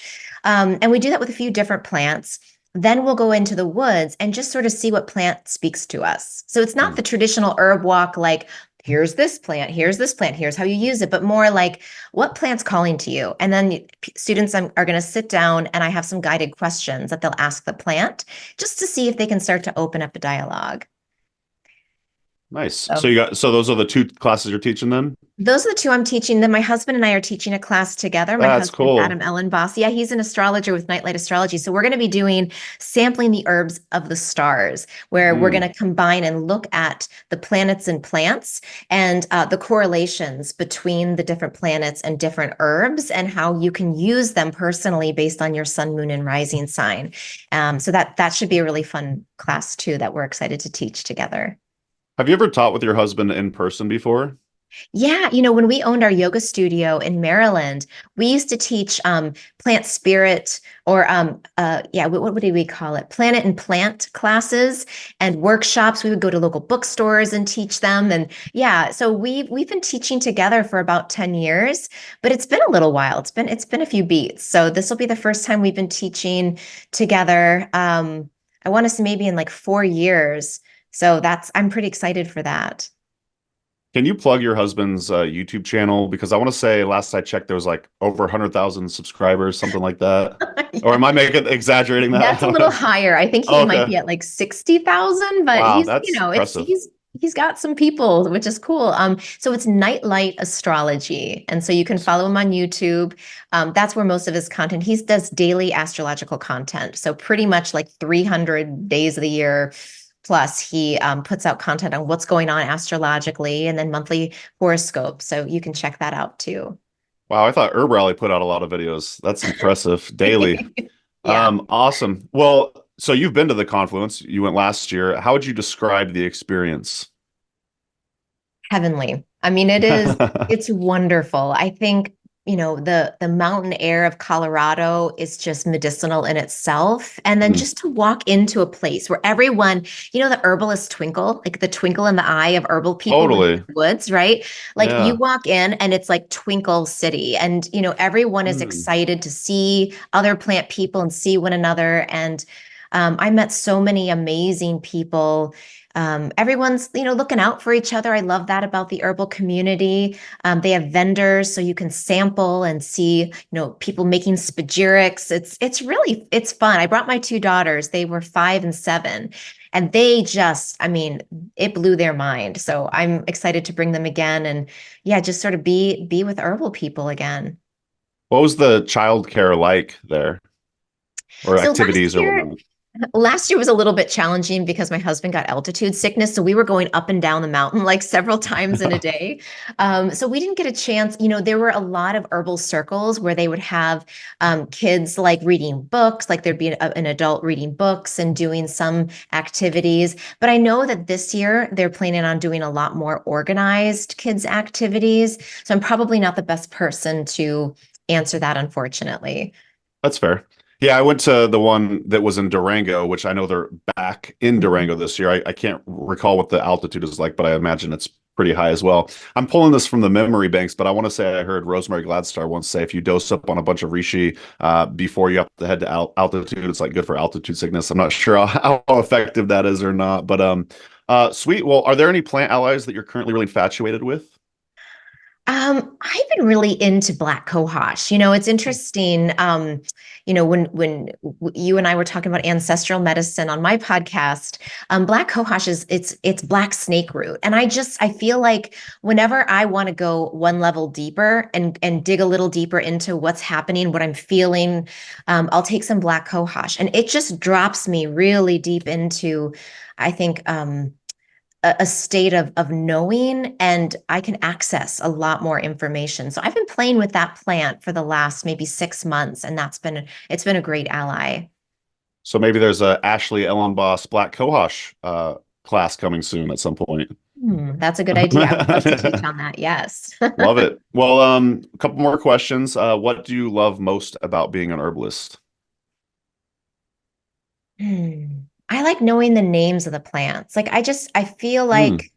And we do that with a few different plants. Then we'll go into the woods and just sort of see what plant speaks to us. So it's not the traditional herb walk, like, here's this plant, here's how you use it, but more like what plant's calling to you. And then students are going to sit down and I have some guided questions that they'll ask the plant just to see if they can start to open up a dialogue. Nice. So those are the two classes you're teaching then? Those are the two I'm teaching. Then my husband and I are teaching a class together. My That's husband, cool. Adam Elenbaas. Yeah, he's an astrologer with Nightlight Astrology. So we're going to be doing sampling the herbs of the stars, where we're going to combine and look at the planets and plants and the correlations between the different planets and different herbs and how you can use them personally based on your sun, moon, and rising sign. So that should be a really fun class too that we're excited to teach together. Have you ever taught with your husband in person before? Yeah, when we owned our yoga studio in Maryland, we used to teach plant spirit or what do we call it? Planet and plant classes and workshops. We would go to local bookstores and teach them. And yeah, so we've been teaching together for about 10 years, but it's been a little while. It's been a few beats. So this will be the first time we've been teaching together. I want to say maybe in like 4 years. So I'm pretty excited for that. Can you plug your husband's YouTube channel? Because I want to say last I checked, there was like over 100,000 subscribers, something like that. Yeah. Or am I exaggerating that? That's a little higher. I think he might be at like 60,000, but wow, he's, that's impressive. He's got some people, which is cool. So it's Nightlight Astrology. And so you can follow him on YouTube. That's where most of his content, he does daily astrological content. So pretty much like 300 days of the year. Plus, he puts out content on what's going on astrologically and then monthly horoscopes. So you can check that out too. Wow, I thought HerbRally put out a lot of videos. That's impressive. Daily. Yeah. Awesome. Well, so you've been to the Confluence. You went last year. How would you describe the experience? Heavenly. I mean, it's wonderful. I think the mountain air of Colorado is just medicinal in itself. And then just to walk into a place where everyone, the herbalist twinkle, like the twinkle in the eye of herbal people Totally. in the woods, right? Like you walk in and it's like Twinkle City and, everyone is excited to see other plant people and see one another. And I met so many amazing people everyone's, looking out for each other. I love that about the herbal community. They have vendors so you can sample and see, people making spagyrics. It's fun. I brought my two daughters. They were 5 and 7. And they just, it blew their mind. So I'm excited to bring them again and just sort of be with herbal people again. What was the childcare like there, or So activities or whatnot? last year was a little bit challenging because my husband got altitude sickness. So we were going up and down the mountain like several times in a day. So we didn't get a chance. There were a lot of herbal circles where they would have kids like reading books, like there'd be an adult reading books and doing some activities. But I know that this year they're planning on doing a lot more organized kids activities. So I'm probably not the best person to answer that, unfortunately. That's fair. Yeah, I went to the one that was in Durango, which I know they're back in Durango this year. I can't recall what the altitude is like, but I imagine it's pretty high as well. I'm pulling this from the memory banks, but I want to say I heard Rosemary Gladstar once say if you dose up on a bunch of reishi before you have to head to altitude, it's like good for altitude sickness. I'm not sure how effective that is or not, but sweet. Well, are there any plant allies that you're currently really infatuated with? I've been really into black cohosh. It's interesting. When you and I were talking about ancestral medicine on my podcast, black cohosh it's black snake root. And I feel like whenever I want to go one level deeper and dig a little deeper into what's happening, what I'm feeling, I'll take some black cohosh and it just drops me really deep into, I think, a state of knowing, and I can access a lot more information. So I've been playing with that plant for the last maybe 6 months, and it's been a great ally. So maybe there's a Ashley Elenbaas Black Cohosh class coming soon at some point. That's a good idea. I would love to teach on that. Yes. Love it. Well, a couple more questions. What do you love most about being an herbalist? I like knowing the names of the plants. Like I feel like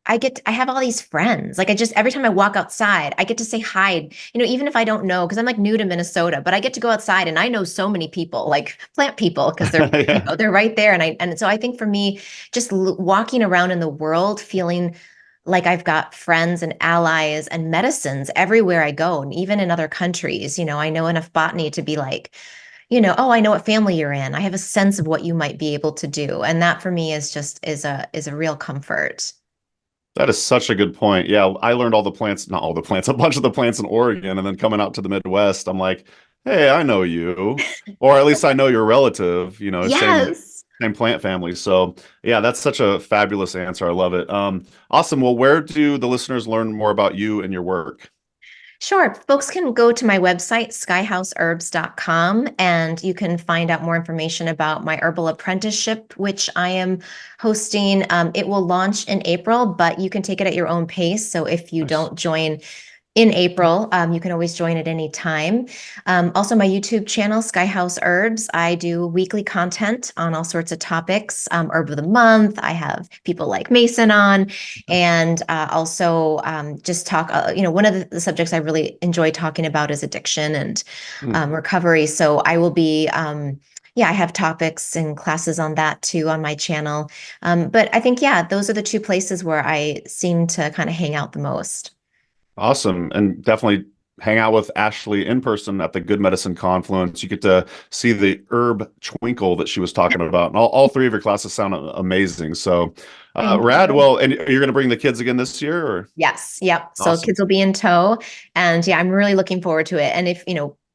I have all these friends. Like every time I walk outside, I get to say hi, even if I don't know, because I'm like new to Minnesota, but I get to go outside and I know so many people, like plant people, because they're, Yeah. they're right there. And so I think for me, just walking around in the world, feeling like I've got friends and allies and medicines everywhere I go, and even in other countries, I know enough botany to be like, oh, I know what family you're in. I have a sense of what you might be able to do. And that for me is a real comfort. That is such a good point. Yeah, I learned all the plants, not all the plants, a bunch of the plants in Oregon, and then coming out to the Midwest, I'm like, hey, I know you, or at least I know your relative, same Yes. plant family. So yeah, that's such a fabulous answer. I love it. Awesome. Well, where do the listeners learn more about you and your work? Sure. Folks can go to my website, skyhouseherbs.com, and you can find out more information about my herbal apprenticeship, which I am hosting. It will launch in April, but you can take it at your own pace. So if you Nice. don't join in April, you can always join at any time. Also, my YouTube channel, Sky House Herbs, I do weekly content on all sorts of topics. Herb of the month, I have people like Mason on, and also just talk. One of the subjects I really enjoy talking about is addiction and recovery. So I will be. I have topics and classes on that too on my channel. But I think, those are the two places where I seem to kind of hang out the most. Awesome. And definitely hang out with Ashley in person at the Good Medicine Confluence. You get to see the herb twinkle that she was talking about. And all three of your classes sound amazing. So rad. Well, and you're going to bring the kids again this year? Or? Yes. Yep. So Awesome. kids will be in tow. And I'm really looking forward to it. And if,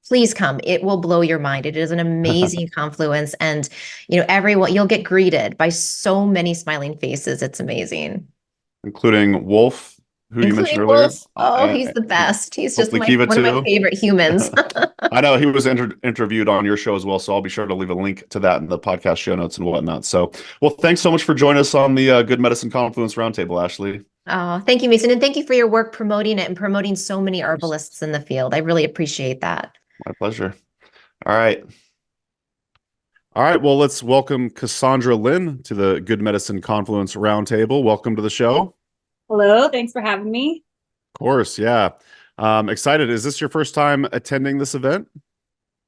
please come. It will blow your mind. It is an amazing confluence. And, everyone, you'll get greeted by so many smiling faces. It's amazing. Including Wolf, who you mentioned earlier. Wolf. Oh, he's the best. He's just Hopefully Kiva one of my too. favorite humans. I know he was interviewed on your show as well, so I'll be sure to leave a link to that in the podcast show notes and whatnot. So, well, thanks so much for joining us on the Good Medicine Confluence Roundtable, Ashley. Oh, thank you, Mason. And thank you for your work promoting it and promoting so many herbalists in the field. I really appreciate that. My pleasure. All right. Well, let's welcome Cassandra Lynn to the Good Medicine Confluence Roundtable. Welcome to the show. Hello, thanks for having me. Of course, yeah. Excited. Is this your first time attending this event?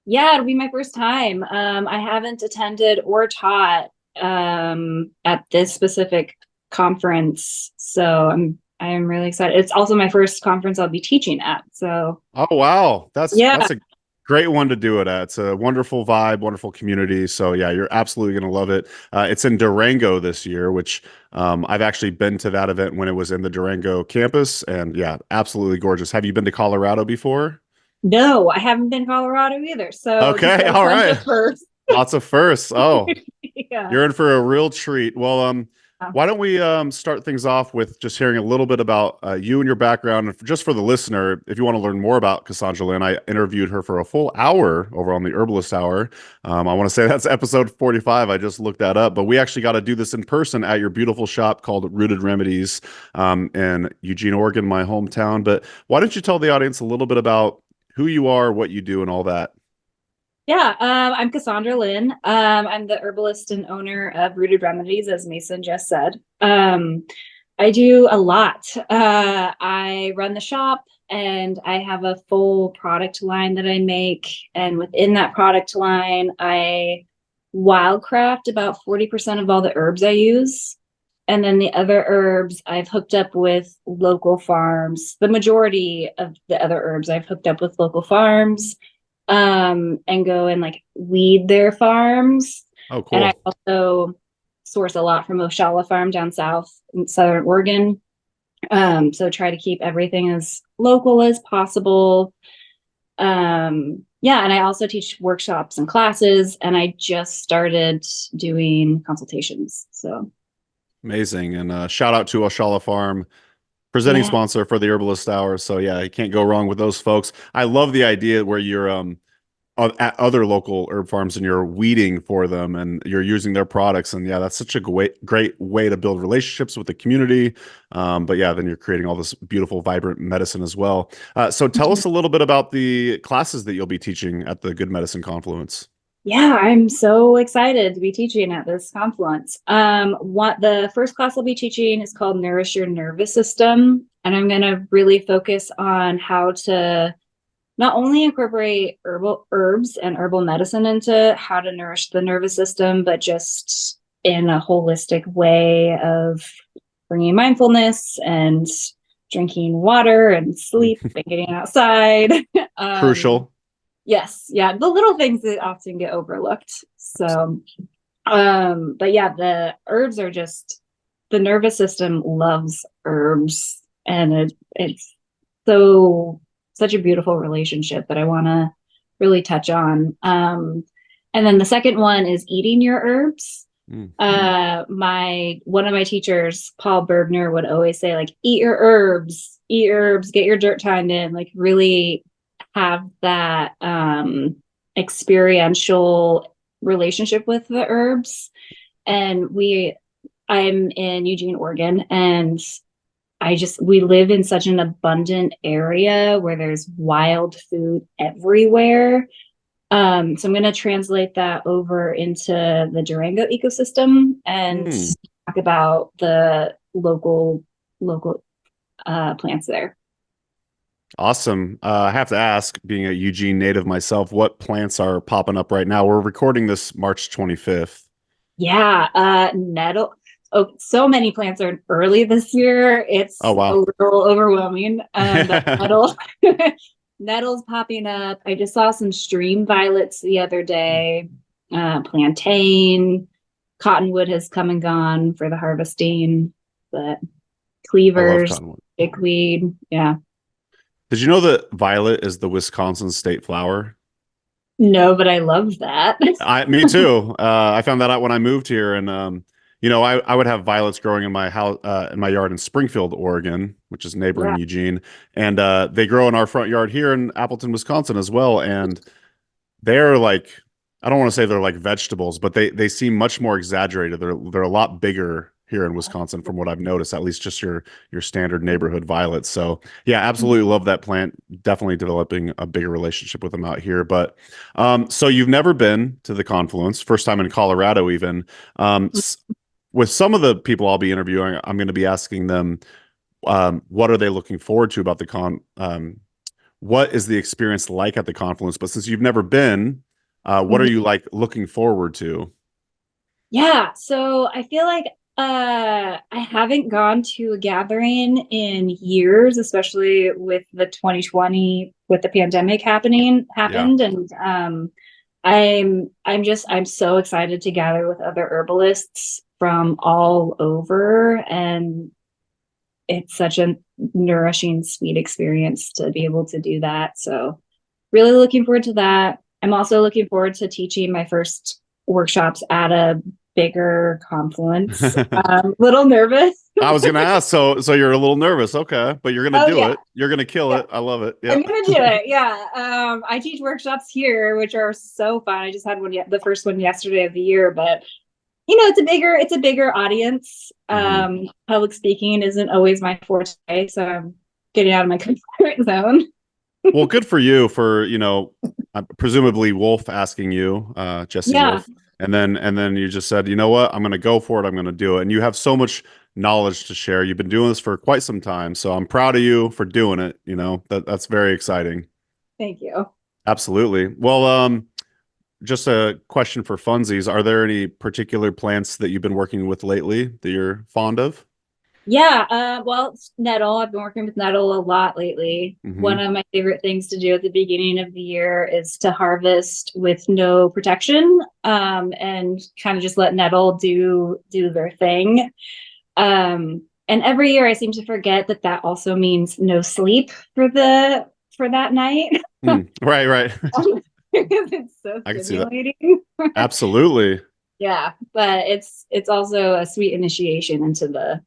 Yeah, it'll be my first time. I haven't attended or taught at this specific conference. So I'm really excited. It's also my first conference I'll be teaching at. So Oh wow, that's yeah. a great one to do it at. It's a wonderful vibe, wonderful community. So yeah, you're absolutely going to love it. It's in Durango this year, which I've actually been to that event when it was in the Durango campus, and yeah, absolutely gorgeous. Have you been to Colorado before? No, I haven't been to Colorado either. So Okay, just a all bunch right. of firsts. Lots of firsts. Oh, Yeah. you're in for a real treat. Well, Yeah. why don't we start things off with just hearing a little bit about you and your background, and just for the listener, if you want to learn more about Kassaundra Lynn, I interviewed her for a full hour over on the Herbalist Hour. I want to say that's episode 45. I just looked that up, but we actually got to do this in person at your beautiful shop called Rooted Remedies in Eugene, Oregon, my hometown. But why don't you tell the audience a little bit about who you are, what you do, and all that? Yeah, I'm Cassandra Lynn. I'm the herbalist and owner of Rooted Remedies, as Mason just said. I do a lot. I run the shop, and I have a full product line that I make. And within that product line, I wildcraft about 40% of all the herbs I use. And then the other herbs I've hooked up with local farms. The majority of the other herbs I've hooked up with local farms. And go and like weed their farms. Oh, cool. And I also source a lot from Oshala Farm down south in Southern Oregon. So try to keep everything as local as possible. Yeah, and I also teach workshops and classes, and I just started doing consultations. So amazing. And shout out to Oshala Farm, presenting sponsor for the Herbalist Hour. So yeah, you can't go wrong with those folks. I love the idea where you're at other local herb farms and you're weeding for them and you're using their products. And yeah, that's such a great way to build relationships with the community. But yeah, then you're creating all this beautiful, vibrant medicine as well. So tell us a little bit about the classes that you'll be teaching at the Good Medicine Confluence. yeah, I'm so excited to be teaching at this confluence. What the first class I'll be teaching is called Nourish Your Nervous System. And I'm going to really focus on how to not only incorporate herbal herbs and herbal medicine into how to nourish the nervous system, but just in a holistic way of bringing mindfulness and drinking water and sleep and getting outside. Crucial. Yes. Yeah. The little things that often get overlooked. So, but yeah, the herbs are just, the nervous system loves herbs, and it's such a beautiful relationship that I want to really touch on. And then the second one is eating your herbs. One of my teachers, Paul Bergner, would always say, like, eat herbs, get your dirt time in, like really have that experiential relationship with the herbs. And I'm in Eugene, Oregon, and we live in such an abundant area where there's wild food everywhere. So I'm going to translate that over into the Durango ecosystem and talk about the local plants there. Awesome. I have to ask, being a Eugene native myself, what plants are popping up right now? We're recording this March 25th. Yeah, nettle. Oh, so many plants are early this year. It's a little overwhelming. Nettles popping up. I just saw some stream violets the other day. Plantain, cottonwood has come and gone for the harvesting, but cleavers, chickweed. Yeah. Did you know that violet is the Wisconsin state flower? No, but I love that. Me too. I found that out when I moved here, and I would have violets growing in my house, in my yard in Springfield, Oregon, which is neighboring Eugene, and they grow in our front yard here in Appleton, Wisconsin, as well. And they're like, I don't want to say they're like vegetables, but they seem much more exaggerated. They're a lot bigger here in Wisconsin, from what I've noticed, at least just your standard neighborhood violets. So yeah, absolutely love that plant. Definitely developing a bigger relationship with them out here. But so you've never been to the Confluence, first time in Colorado even. With some of the people I'll be interviewing, I'm going to be asking them, what are they looking forward to about the what is the experience like at the Confluence? But since you've never been, what are you like looking forward to? Yeah, so I feel like I haven't gone to a gathering in years, especially with the 2020 with the pandemic happened, and I'm so excited to gather with other herbalists from all over, and it's such a nourishing, sweet experience to be able to do that. So really looking forward to that. I'm also looking forward to teaching my first workshops at a bigger confluence. Little nervous. I was gonna ask, so you're a little nervous, okay, but you're gonna do yeah. it. You're gonna kill it. I love it. Yeah, I'm gonna do it. Yeah. I teach workshops here, which are so fun. I just had one the first one yesterday of the year, but it's a bigger audience. Public speaking isn't always my forte, so I'm getting out of my comfort zone. Well, good for you for, presumably Wolf asking you, Jesse Wolf. And then you just said, you know what, I'm going to go for it. I'm going to do it. And you have so much knowledge to share. You've been doing this for quite some time. So I'm proud of you for doing it. That's very exciting. Thank you. Absolutely. Well, just a question for funsies. Are there any particular plants that you've been working with lately that you're fond of? Yeah, well, nettle. I've been working with nettle a lot lately. One of my favorite things to do at the beginning of the year is to harvest with no protection, and kind of just let nettle do their thing. And every year I seem to forget that also means no sleep for that night. Right. Because it's so I can see that. stimulating. Absolutely. Yeah, but it's also a sweet initiation into the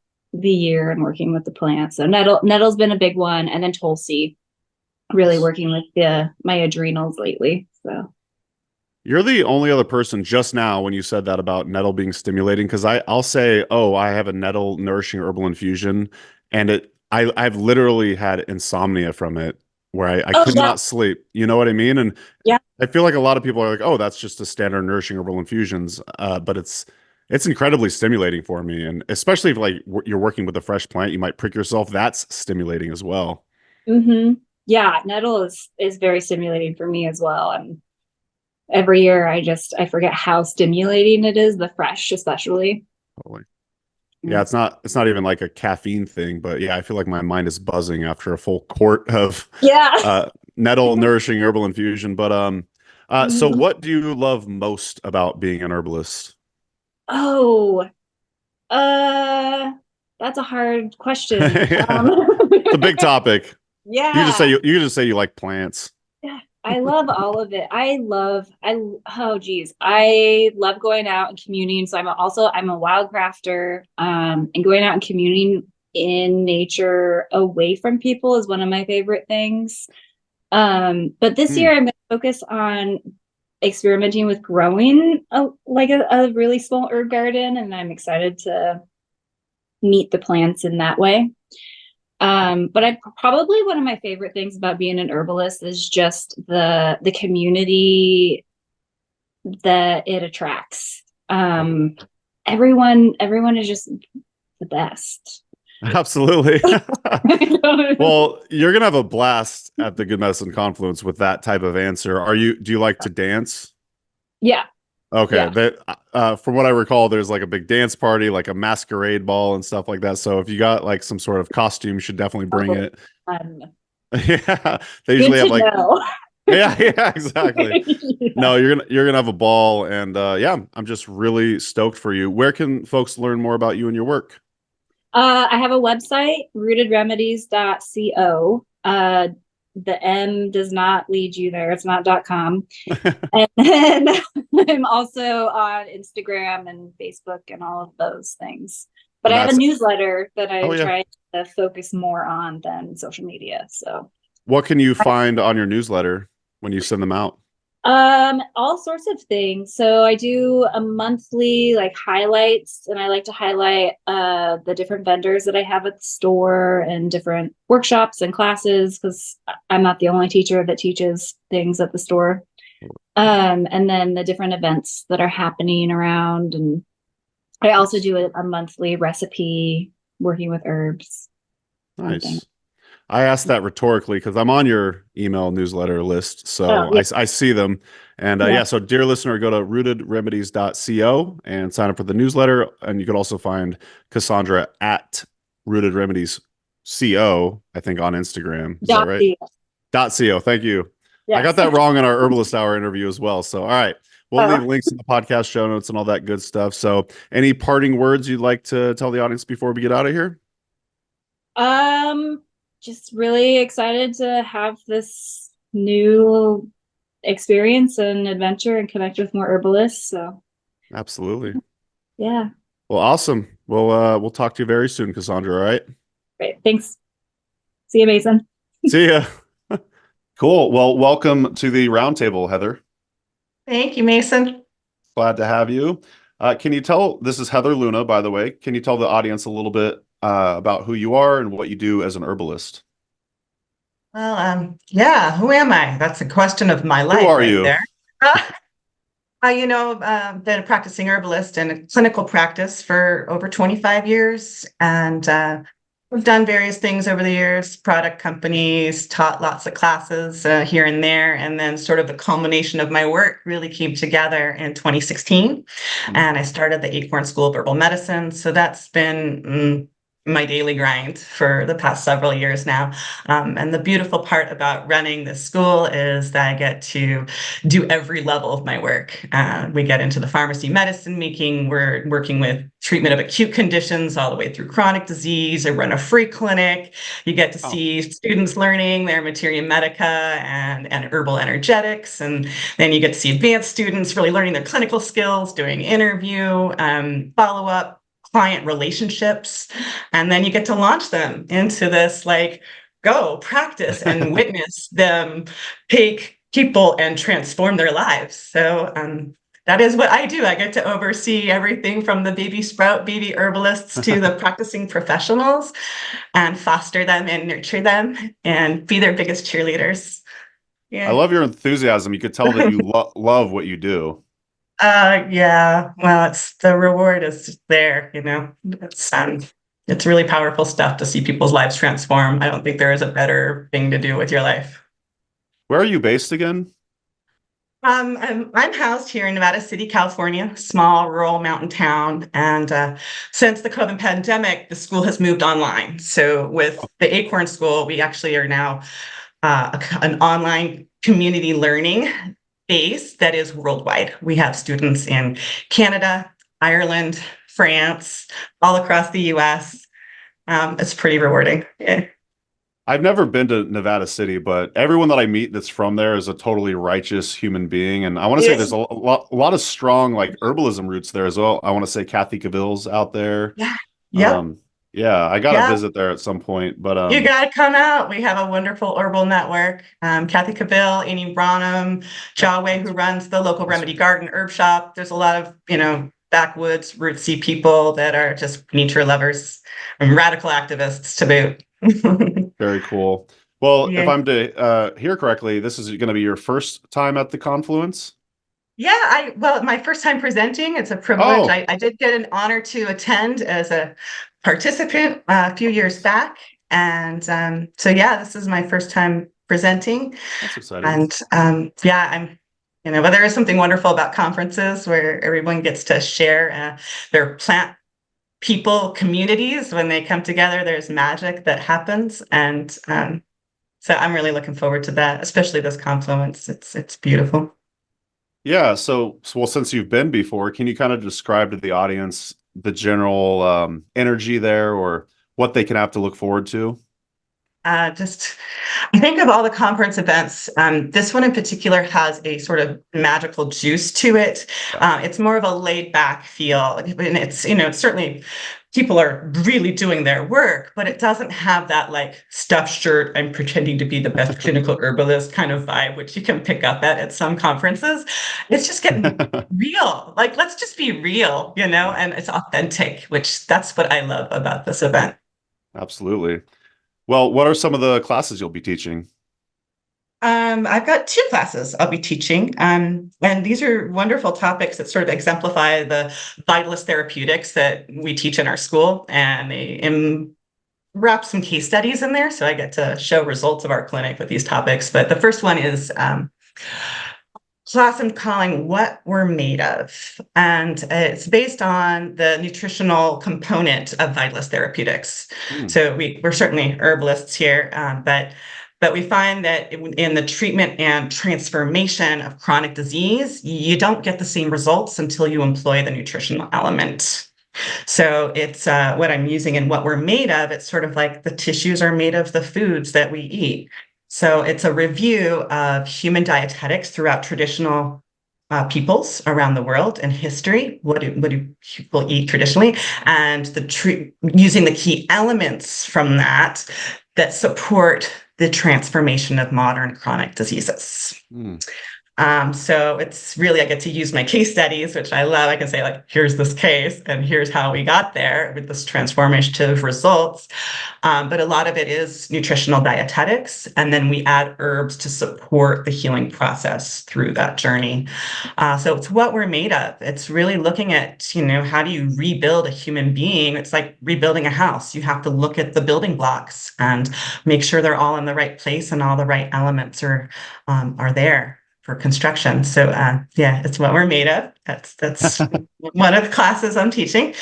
year and working with the plants. So nettle's been a big one, and then Tulsi, really working with my adrenals lately. So you're the only other person just now when you said that about nettle being stimulating, because I'll say, oh, I have a nettle nourishing herbal infusion, and I've literally had insomnia from it, where I could not sleep. You know what I mean? And yeah, I feel like a lot of people are like, oh, that's just a standard nourishing herbal infusions, but it's incredibly stimulating for me, and especially if you're working with a fresh plant, you might prick yourself. That's stimulating as well. Yeah, nettle is very stimulating for me as well, and every year I forget how stimulating it is, the fresh especially. Totally. Yeah, it's not even like a caffeine thing, but yeah, I feel like my mind is buzzing after a full quart of nettle nourishing herbal infusion. But so what do you love most about being an herbalist? Oh, that's a hard question. It's a big topic. Yeah. You just say you like plants. Yeah, I love all of it. I love going out and communing. So I'm a wildcrafter, and going out and communing in nature away from people is one of my favorite things. But this year I'm going to focus on experimenting with growing a really small herb garden, and I'm excited to meet the plants in that way. But probably one of my favorite things about being an herbalist is just the community that it attracts. Everyone is just the best. Absolutely. Well, you're gonna have a blast at the Good Medicine Confluence with that type of answer. Do you like to dance? Yeah. Okay. Yeah. From what I recall, there's like a big dance party, like a masquerade ball and stuff like that. So if you got like some sort of costume, you should definitely bring it. Yeah. They usually have like yeah, exactly. Yeah. No, you're gonna have a ball, and I'm just really stoked for you. Where can folks learn more about you and your work? I have a website, rootedremedies.co. The M does not lead you there. It's not .com. And then I'm also on Instagram and Facebook and all of those things. But I have a newsletter that I try to focus more on than social media. So what can you find on your newsletter when you send them out? All sorts of things. So I do a monthly highlights, and I like to highlight the different vendors that I have at the store and different workshops and classes, because I'm not the only teacher that teaches things at the store. And then the different events that are happening around, and I also do a monthly recipe working with herbs. Nice. I asked that rhetorically because I'm on your email newsletter list, so Oh, yeah. I see them. And Yeah. so dear listener, go to rootedremedies.co and sign up for the newsletter. And you can also find Kassaundra at Rooted Remedies CO, I think, on Instagram. Is that right? .co. Thank you. I got that wrong in our Herbalist Hour interview as well. So, all right. We'll leave links in the podcast show notes and all that good stuff. So, any parting words you'd like to tell the audience before we get out of here? Just really excited to have this new experience and adventure and connect with more herbalists. So absolutely. Yeah. Well, awesome. We'll talk to you very soon, Kassaundra. All right. Great. Thanks. See you, Mason. See ya. Cool. Well, welcome to the roundtable, Heather. Thank you, Mason. Glad to have you. Can you tell, this is Heather Luna, by the way, can you tell the audience a little bit about who you are and what you do as an herbalist? Well, yeah, who am I? That's a question of my life. Who are right you? There. Been a practicing herbalist in a clinical practice for over 25 years. And we've done various things over the years, product companies, taught lots of classes here and there. And then sort of the culmination of my work really came together in 2016. And I started the Acorn School of Herbal Medicine. So that's been my daily grind for the past several years now. And the beautiful part about running this school is that I get to do every level of my work. We get into the pharmacy medicine making. We're working with treatment of acute conditions all the way through chronic disease. I run a free clinic. You get to see students learning their materia medica and herbal energetics. And then you get to see advanced students really learning their clinical skills, doing interview, follow-up, client relationships, and then you get to launch them into this, like, go practice and witness them take people and transform their lives. So that is what I do. I get to oversee everything from the baby sprout, baby herbalists to the practicing professionals and foster them and nurture them and be their biggest cheerleaders. Yeah. I love your enthusiasm. You could tell that you love what you do. Yeah, well, it's the reward is there, it's really powerful stuff to see people's lives transform. I don't think there is a better thing to do with your life. Where are you based again? I'm housed here in Nevada City, California, small rural mountain town. And since the COVID pandemic, the school has moved online. So with the Acorn School, we actually are now an online community learning base that is worldwide. We have students in Canada, Ireland, France, all across the US. It's pretty rewarding. Yeah. I've never been to Nevada City, but everyone that I meet that's from there is a totally righteous human being. And I want to say there's a lot of strong like herbalism roots there as well. I want to say Kathy Cavill's out there. Yeah. Yeah. Yeah, I got to visit there at some point, but you got to come out. We have a wonderful herbal network. Kathy Cavill, Amy Branham, Jaway, who runs the local Remedy Garden Herb Shop. There's a lot of, backwoods, rootsy people that are just nature lovers and radical activists to boot. Very cool. Well, if I'm to hear correctly, this is going to be your first time at the Confluence? Yeah, my first time presenting. It's a privilege. I did get an honor to attend as a participant a few years back. And this is my first time presenting. That's exciting. And but there is something wonderful about conferences where everyone gets to share their plant people communities. When they come together, there's magic that happens. And so I'm really looking forward to that, especially this confluence. It's beautiful. Yeah. So since you've been before, can you kind of describe to the audience the general energy there or what they can have to look forward to? I think of all the conference events, this one in particular has a sort of magical juice to it. It's more of a laid back feel. And it's, it's certainly people are really doing their work, but it doesn't have that like stuffed shirt, I'm pretending to be the best clinical herbalist kind of vibe, which you can pick up at some conferences. It's just getting real. Like, let's just be real, and it's authentic, which that's what I love about this event. Absolutely. Well, what are some of the classes you'll be teaching? I've got 2 classes I'll be teaching, and these are wonderful topics that sort of exemplify the vitalist therapeutics that we teach in our school, and they wrap some case studies in there, so I get to show results of our clinic with these topics. But the first one is class I'm calling What We're Made Of. And it's based on the nutritional component of Vitalist Therapeutics. So we're certainly herbalists here, but we find that in the treatment and transformation of chronic disease, you don't get the same results until you employ the nutritional element. So it's what I'm using and what we're made of. It's sort of like the tissues are made of the foods that we eat. So it's a review of human dietetics throughout traditional peoples around the world and history. What do people eat traditionally? And using the key elements from that support the transformation of modern chronic diseases. So it's really, I get to use my case studies, which I love. I can say, like, here's this case and here's how we got there with this transformative results. But a lot of it is nutritional dietetics. And then we add herbs to support the healing process through that journey. So it's what we're made of. It's really looking at, how do you rebuild a human being? It's like rebuilding a house. You have to look at the building blocks and make sure they're all in the right place and all the right elements are there for construction. So it's what we're made of. That's one of the classes I'm teaching.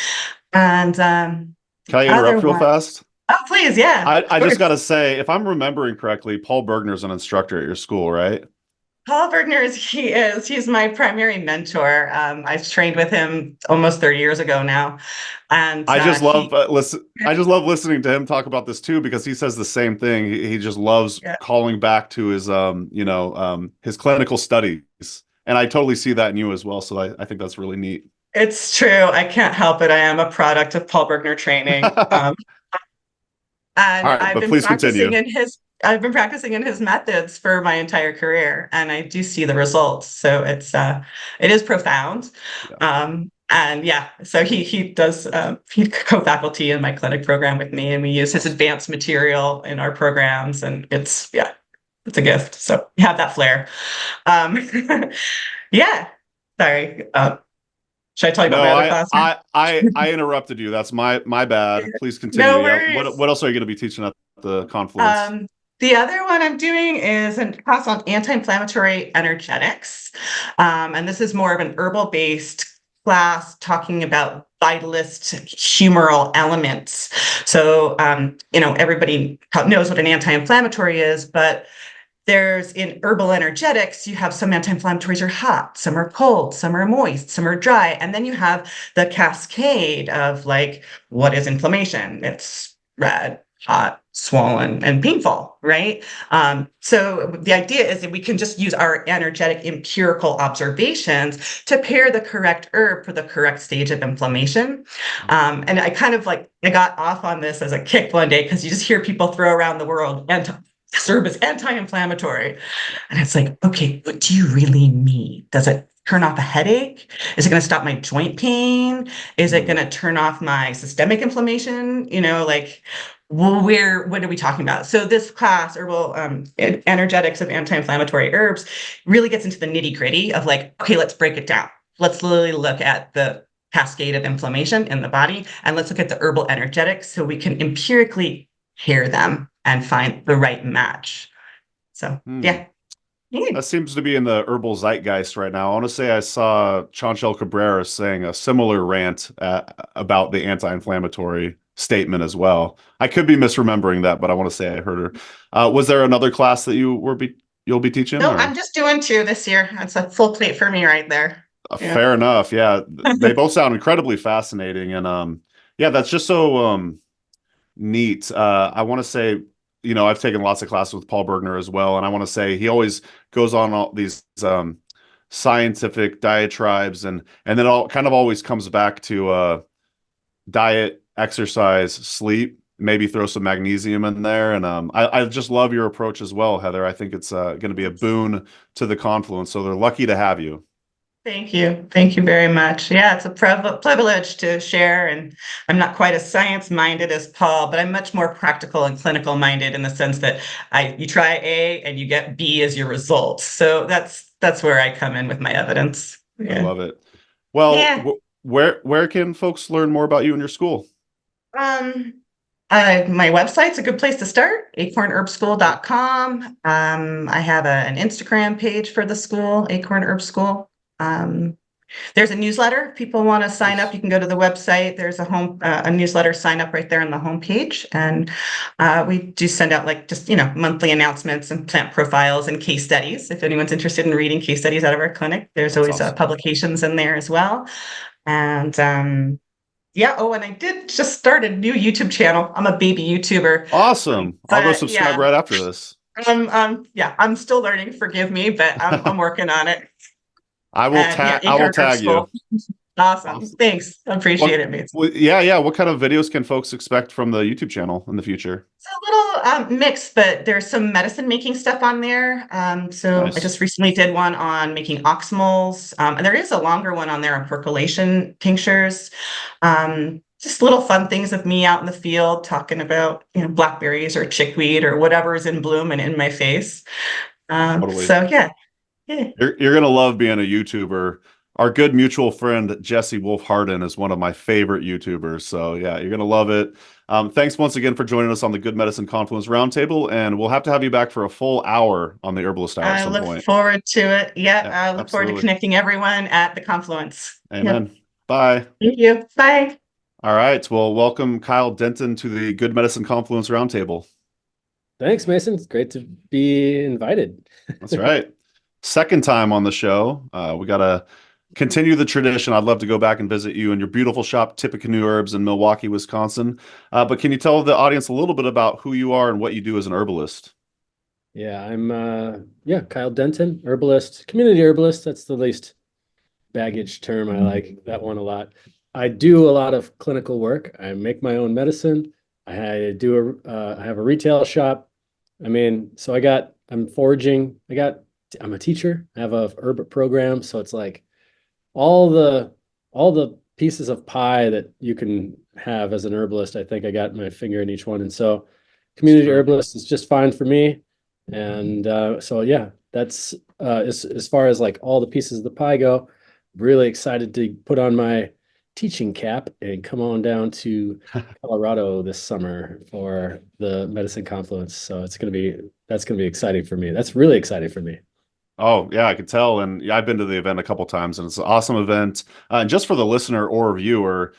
And can I interrupt real fast? Oh, please, yeah. I just got to say, if I'm remembering correctly, Paul Bergner's an instructor at your school, right? Paul Bergner he's my primary mentor. I've trained with him almost 30 years ago now. And I just love listening to him talk about this too, because he says the same thing. He just loves calling back to his his clinical studies. And I totally see that in you as well. So I think that's really neat. It's true. I can't help it. I am a product of Paul Bergner training. And I've been practicing in his methods for my entire career, and I do see the results. So it is profound. So he does he co-faculty in my clinic program with me, and we use his advanced material in our programs, and it's a gift. So you have that flair. Sorry. Should I tell you about my other class? I interrupted you. That's my bad. Please continue. No worries. What else are you going to be teaching at the Confluence? The other one I'm doing is a class on anti-inflammatory energetics. And this is more of an herbal-based class talking about vitalist humoral elements. So, everybody knows what an anti-inflammatory is, but in herbal energetics, you have some anti-inflammatories are hot, some are cold, some are moist, some are dry. And then you have the cascade of, like, what is inflammation? It's red, hot, swollen, and painful, right? So the idea is that we can just use our energetic empirical observations to pair the correct herb for the correct stage of inflammation. And I got off on this as a kick one day, because you just hear people throw around the world, and this herb is anti-inflammatory. And it's like, okay, what do you really mean? Does it turn off a headache? Is it going to stop my joint pain? Is it going to turn off my systemic inflammation? What are we talking about? So this class, herbal energetics of anti-inflammatory herbs, really gets into the nitty-gritty of, like, okay, let's break it down. Let's literally look at the cascade of inflammation in the body, and let's look at the herbal energetics so we can empirically pair them and find the right match. So that seems to be in the herbal zeitgeist right now. I want to say I saw Chanchel Cabrera saying a similar rant about the anti-inflammatory statement as well. I could be misremembering that, but I want to say I heard her. Was there another class that you'll be teaching? No, I'm just doing 2 this year. That's a full plate for me right there. Fair enough. Yeah, they both sound incredibly fascinating, and that's just so neat. I want to say, I've taken lots of classes with Paul Bergner as well, and I want to say he always goes on all these scientific diatribes, and then it all kind of always comes back to diet, exercise, sleep, maybe throw some magnesium in there. And I just love your approach as well, Heather. I think it's going to be a boon to the Confluence. So they're lucky to have you. Thank you. Thank you very much. Yeah, it's a privilege to share. And I'm not quite as science-minded as Paul, but I'm much more practical and clinical-minded in the sense that you try A and you get B as your result. So that's where I come in with my evidence. Yeah. I love it. Well, where can folks learn more about you and your school? My website's a good place to start, acornherbschool.com. I have an Instagram page for the school, Acorn Herb School. There's a newsletter. If people want to sign up, you can go to the website. There's a newsletter sign up right there on the homepage. And we do send out monthly announcements and plant profiles and case studies. If anyone's interested in reading case studies out of our clinic, there's always awesome. Publications in there as well. And yeah. Oh, and I did just start a new YouTube channel. I'm a baby YouTuber. Awesome. I'll go subscribe right after this. I'm still learning. Forgive me, but I'm working on it. I will tag you. Awesome. Thanks. Appreciate it, mates. Yeah. What kind of videos can folks expect from the YouTube channel in the future? It's a little mixed, but there's some medicine making stuff on there. So Nice. I just recently did one on making oxymals. And there is a longer one on there on percolation tinctures. Just little fun things of me out in the field talking about, blackberries or chickweed or whatever is in bloom and in my face. Totally. So yeah. You're gonna love being a YouTuber. Our good mutual friend Jesse Wolf Hardin is one of my favorite YouTubers. So yeah, you're gonna love it. Thanks once again for joining us on the Good Medicine Confluence Roundtable, and we'll have to have you back for a full hour on the Herbalist Hour at some point. I look forward to it. Yeah, I look forward to connecting everyone at the Confluence. Amen. Yep. Bye. Thank you. Bye. All right. Well, welcome Kyle Denton to the Good Medicine Confluence Roundtable. Thanks, Mason. It's great to be invited. That's right. Second time on the show. We got to continue the tradition. I'd love to go back and visit you in your beautiful shop, Tippecanoe Herbs in Milwaukee, Wisconsin. But can you tell the audience a little bit about who you are and what you do as an herbalist? Yeah, I'm Kyle Denton, herbalist, community herbalist. That's the least baggage term. I like that one a lot. I do a lot of clinical work. I make my own medicine. I have a retail shop. So I'm foraging. I'm a teacher. I have a herb program. So it's like all the pieces of pie that you can have as an herbalist. I think I got my finger in each one. And so community herbalist is just fine for me. And so yeah, that's as far as like all the pieces of the pie go. Really excited to put on my teaching cap and come on down to Colorado this summer for the Medicine Confluence. So that's gonna be exciting for me. That's really exciting for me. Oh, yeah, I could tell. And yeah, I've been to the event a couple times, and it's an awesome event. And just for the listener or viewer,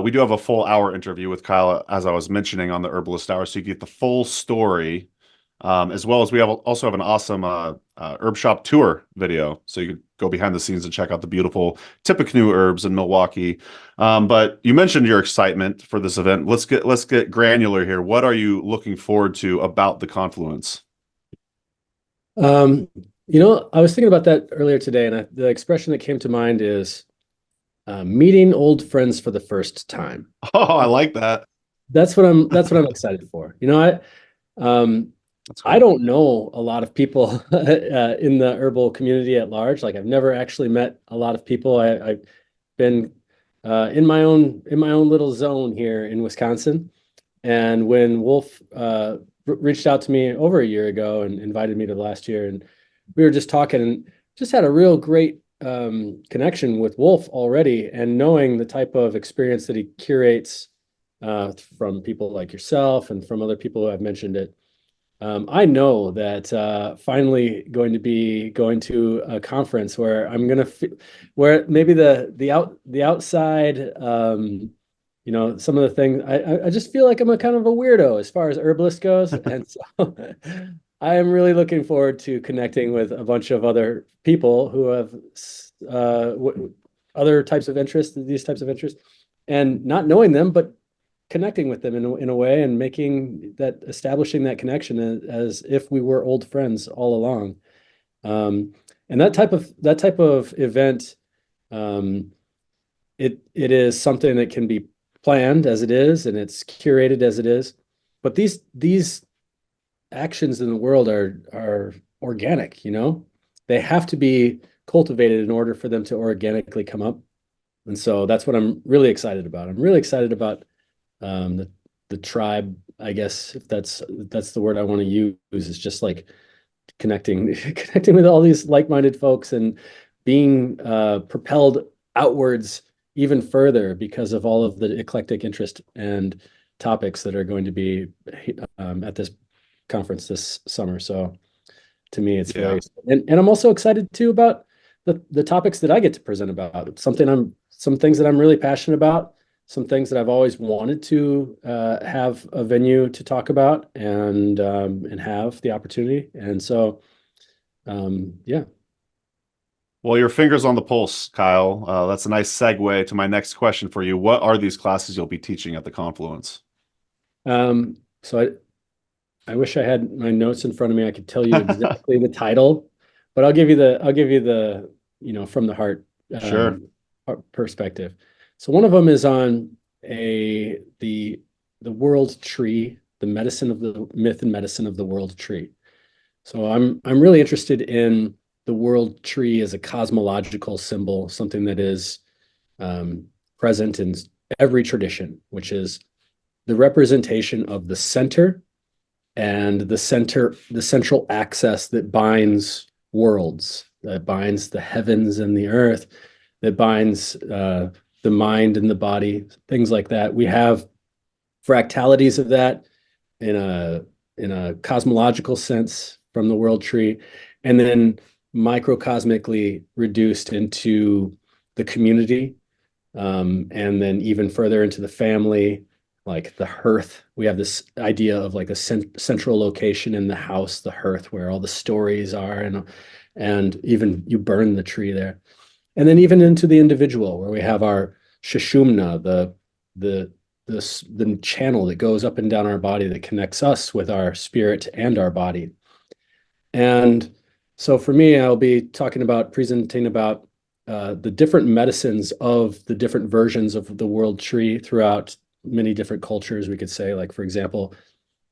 we do have a full hour interview with Kyle, as I was mentioning on the Herbalist Hour, so you get the full story, as well as we also have an awesome herb shop tour video, so you could go behind the scenes and check out the beautiful Tippecanoe Herbs in Milwaukee. But you mentioned your excitement for this event. Let's get granular here. What are you looking forward to about the Confluence? I was thinking about that earlier today, and the expression that came to mind is meeting old friends for the first time. Oh, I like that. That's what I'm excited for. I don't know a lot of people in the herbal community at large. Like I've never actually met a lot of people. I've been in my own little zone here in Wisconsin. And when Wolf reached out to me over a year ago and invited me to last year, and we were just talking and just had a real great connection with Wolf already, and knowing the type of experience that he curates from people like yourself and from other people who have mentioned it. I know that finally going to be going to a conference where I'm going to where maybe the outside, some of the things I just feel like I'm a kind of a weirdo as far as herbalist goes. And so I am really looking forward to connecting with a bunch of other people who have other types of interests, these types of interests, and not knowing them, but connecting with them in a way and establishing that connection as if we were old friends all along. And that type of event, it is something that can be planned as it is, and it's curated as it is. But these actions in the world are organic, they have to be cultivated in order for them to organically come up. And so that's what I'm really excited about. I'm really excited about the tribe, I guess, if that's the word I want to use, is just like connecting with all these like-minded folks and being propelled outwards even further because of all of the eclectic interest and topics that are going to be at this conference this summer. So to me, it's very, and I'm also excited too about the topics that I get to present about. Some things that I'm really passionate about, some things that I've always wanted to have a venue to talk about and have the opportunity. And so, yeah. Well, your finger's on the pulse, Kyle. That's a nice segue to my next question for you. What are these classes you'll be teaching at the Confluence? So I wish I had my notes in front of me. I could tell you exactly the title, but I'll give you the from the heart, Sure, perspective. So one of them is on the world tree, the myth and medicine of the world tree. So I'm really interested in the world tree as a cosmological symbol, something that is present in every tradition, which is the representation of the center and the central axis that binds worlds, that binds the heavens and the earth, that binds the mind and the body, things like that. We have fractalities of that in a cosmological sense from the world tree, and then microcosmically reduced into the community, and then even further into the family, like the hearth. We have this idea of like a central location in the house, the hearth, where all the stories are, and even you burn the tree there. And then even into the individual, where we have our Shishumna, the channel that goes up and down our body that connects us with our spirit and our body. And so for me, I'll be presenting about the different medicines of the different versions of the world tree throughout many different cultures. We could say, like, for example,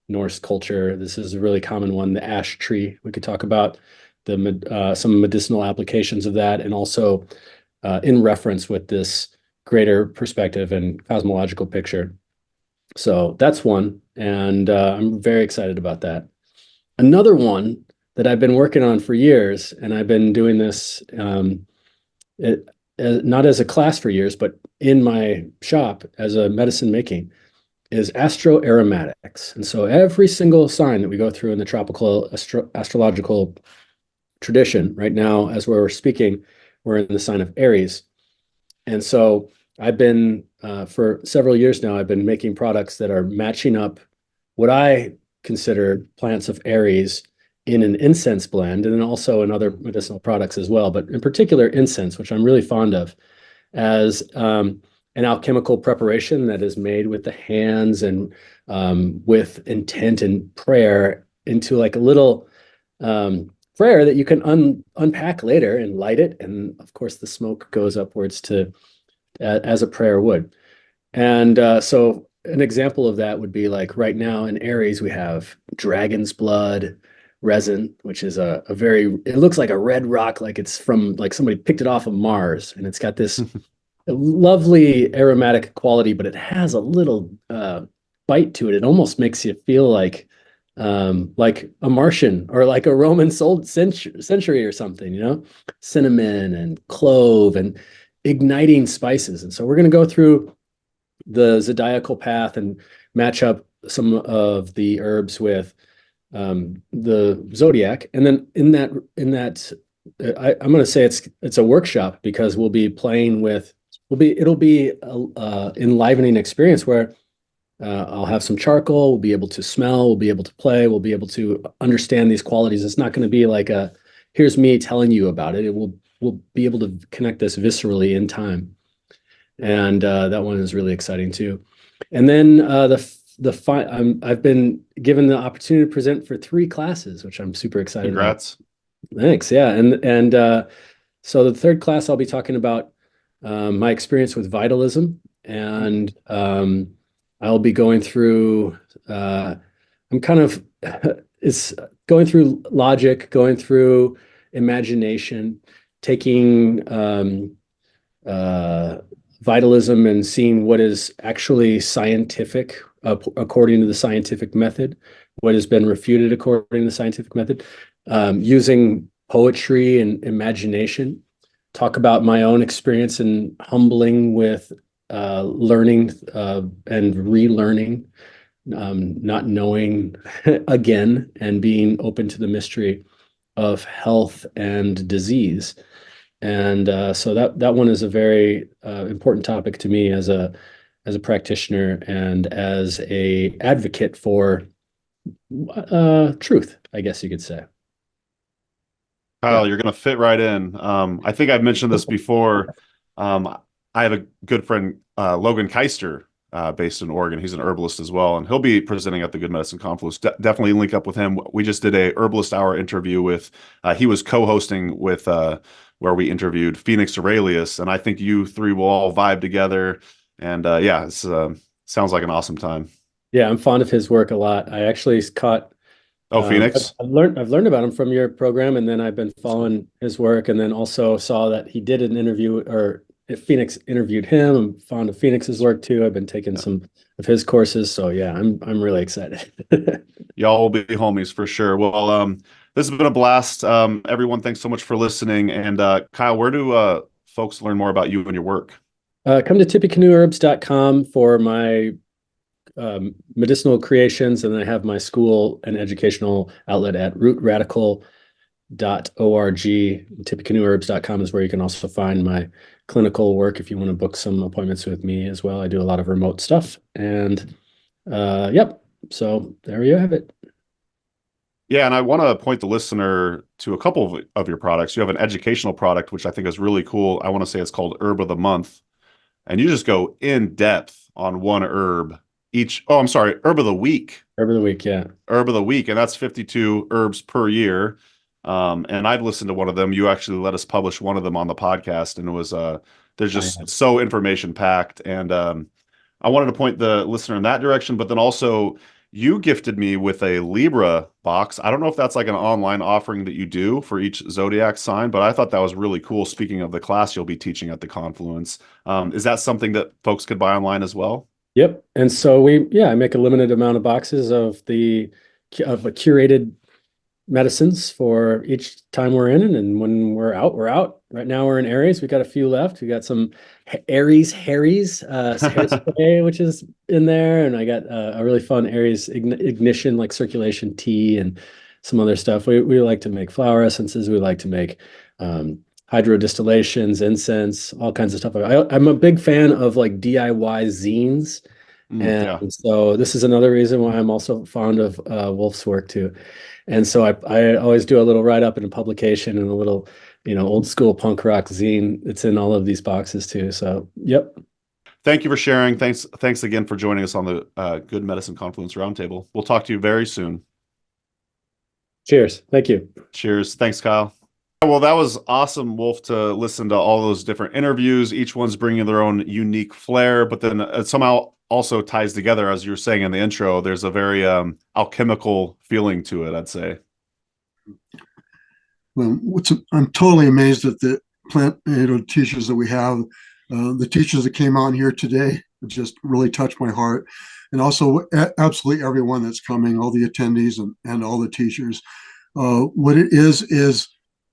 Norse culture, this is a really common one, the ash tree. We could talk about some medicinal applications of that, and also in reference with this greater perspective and cosmological picture. So that's one, and I'm very excited about that. Another one that I've been working on for years, and I've been doing this not as a class for years, but in my shop as a medicine making, is astroaromatics. And so every single sign that we go through in the tropical astrological tradition, right now, as we're speaking, we're in the sign of Aries. And so I've been, for several years now, I've been making products that are matching up what I consider plants of Aries in an incense blend, and then also in other medicinal products as well, but in particular incense, which I'm really fond of, as an alchemical preparation that is made with the hands and with intent and prayer, into like a little prayer that you can unpack later and light it. And of course, the smoke goes upwards as a prayer would. And so an example of that would be, like, right now in Aries, we have dragon's blood resin, which is it looks like a red rock, like it's from, like, somebody picked it off of Mars, and it's got this lovely aromatic quality, but it has a little bite to it. It almost makes you feel like a Martian or like a Roman century or something, cinnamon and clove and igniting spices. And so we're going to go through the zodiacal path and match up some of the herbs with the zodiac. And then in that I'm going to say it's a workshop, because we'll be playing with, it'll be a enlivening experience where I'll have some charcoal, we'll be able to smell, we'll be able to play, we'll be able to understand these qualities. It's not going to be like here's me telling you about it. We'll be able to connect this viscerally in time. And that one is really exciting too. And then I've been given the opportunity to present for 3 classes, which I'm super excited Congrats. about. Thanks. Yeah. And so the 3rd class, I'll be talking about my experience with vitalism, and I'll be going through, I'm kind of, it's going through logic, going through imagination, taking vitalism and seeing what is actually scientific according to the scientific method, what has been refuted according to the scientific method, using poetry and imagination, talk about my own experience in humbling with learning and relearning, not knowing again, and being open to the mystery of health and disease. And so that one is a very important topic to me as a practitioner and as a advocate for truth, I guess you could say. Kyle, Yeah. you're going to fit right in. I think I've mentioned this before. I have a good friend, Logan Keister, based in Oregon. He's an herbalist as well, and he'll be presenting at the Good Medicine Confluence. Definitely link up with him. We just did a Herbalist Hour interview with, he was co-hosting with, where we interviewed Phoenix Aurelius, and I think you three will all vibe together. And yeah, it's sounds like an awesome time. Yeah, I'm fond of his work a lot. I actually caught Phoenix. I've learned about him from your program, and then I've been following his work, and then also saw that he did an interview, or if Phoenix interviewed him. I'm fond of Phoenix's work too. I've been taking some of his courses, so yeah, I'm really excited. Y'all will be homies for sure. Well, this has been a blast. Everyone, thanks so much for listening. And Kyle, where do folks learn more about you and your work? Come to tippecanoeherbs.com for my medicinal creations, and then I have my school and educational outlet at rootradical.org. Tippecanoeherbs.com is where you can also find my clinical work if you want to book some appointments with me as well. I do a lot of remote stuff, and yep, so there you have it. Yeah, and I want to point the listener to a couple of your products. You have an educational product, which I think is really cool. I want to say it's called Herb of the Month, and you just go in depth on one herb each. Oh, I'm sorry, Herb of the Week. Herb of the Week, yeah. Herb of the Week, and that's 52 herbs per year. And I've listened to one of them. You actually let us publish one of them on the podcast, and it was there's just so information packed. And I wanted to point the listener in that direction, but then also you gifted me with a Libra box. I don't know if that's like an online offering that you do for each zodiac sign, but I thought that was really cool. Speaking of the class you'll be teaching at the Confluence, is that something that folks could buy online as well? Yep. And so I make a limited amount of boxes of a curated medicines for each time we're in, and when we're out, we're out. Right now we're in Aries. We got a few left. We got some Aries hairspray, which is in there, and I got a really fun Aries ignition, like circulation tea, and some other stuff. We like to make flower essences. We like to make hydrodistillations, incense, all kinds of stuff. I'm a big fan of like DIY zines. And so this is another reason why I'm also fond of Wolf's work too. And so I always do a little write-up in a publication and a little, old school punk rock zine. It's in all of these boxes too. So, yep. Thank you for sharing. Thanks again for joining us on the Good Medicine Confluence Roundtable. We'll talk to you very soon. Cheers. Thank you. Cheers. Thanks, Kyle. Well, that was awesome, Wolf, to listen to all those different interviews. Each one's bringing their own unique flair, but then somehow also ties together, as you were saying in the intro. There's a very alchemical feeling to it, I'd say. Well, I'm totally amazed at the plant teachers that we have. The teachers that came on here today just really touched my heart, and also absolutely everyone that's coming, all the attendees and all the teachers. What it is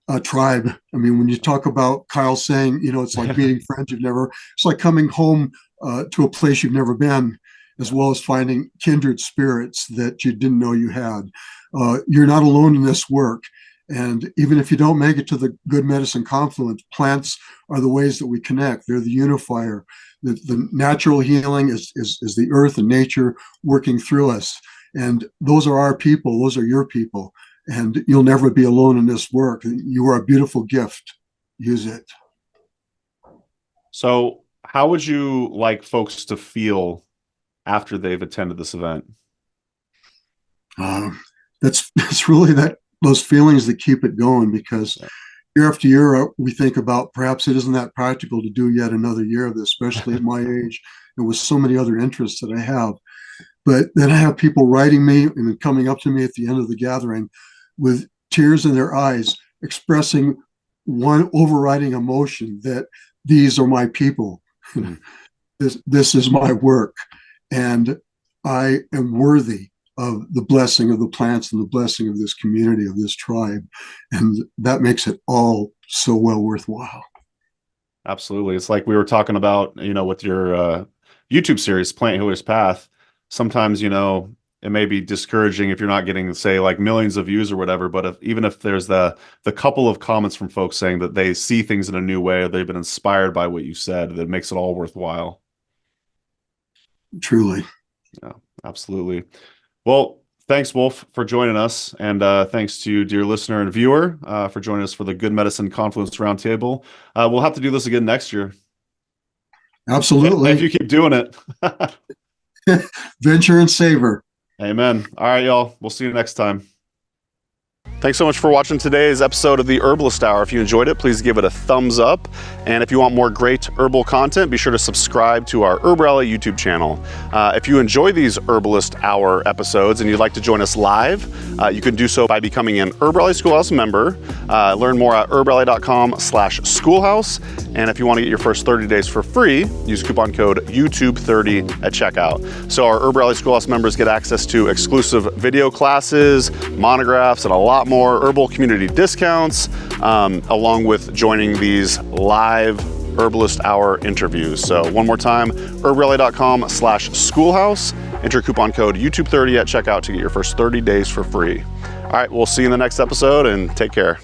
a tribe. I mean, when you talk about Kyle saying, it's like meeting friends it's like coming home to a place you've never been, as well as finding kindred spirits that you didn't know you had. You're not alone in this work. And even if you don't make it to the Good Medicine Confluence, plants are the ways that we connect. They're the unifier. The natural healing is the earth and nature working through us. And those are our people. Those are your people. And you'll never be alone in this work. You are a beautiful gift. Use it. So how would you like folks to feel after they've attended this event? That's really those feelings that keep it going, because year after year we think about perhaps it isn't that practical to do yet another year of this, especially at my age and with so many other interests that I have. But then I have people writing me and coming up to me at the end of the gathering with tears in their eyes, expressing one overriding emotion that these are my people. This is my work, and I am worthy of the blessing of the plants and the blessing of this community, of this tribe. And that makes it all so well worthwhile. Absolutely. It's like we were talking about, with your YouTube series, Plant Healer's Path. Sometimes, it may be discouraging if you're not getting, say, like millions of views or whatever, but even if there's the couple of comments from folks saying that they see things in a new way, or they've been inspired by what you said, that makes it all worthwhile. Truly. Yeah, absolutely. Well, thanks, Wolf, for joining us. And thanks to you, dear listener and viewer, for joining us for the Good Medicine Confluence Roundtable. We'll have to do this again next year. Absolutely. If you keep doing it. Venture and savor. Amen. All right, y'all. We'll see you next time. Thanks so much for watching today's episode of the Herbalist Hour. If you enjoyed it, please give it a thumbs up. And if you want more great herbal content, be sure to subscribe to our HerbRally YouTube channel. If you enjoy these Herbalist Hour episodes and you'd like to join us live, you can do so by becoming an HerbRally Schoolhouse member. Learn more at herbrally.com/schoolhouse. And if you want to get your first 30 days for free, use coupon code YouTube30 at checkout. So our HerbRally Schoolhouse members get access to exclusive video classes, monographs, and a lot more herbal community discounts, along with joining these live Herbalist Hour interviews. So one more time, herbrally.com/schoolhouse. Enter coupon code YouTube30 at checkout to get your first 30 days for free. All right, we'll see you in the next episode, and take care.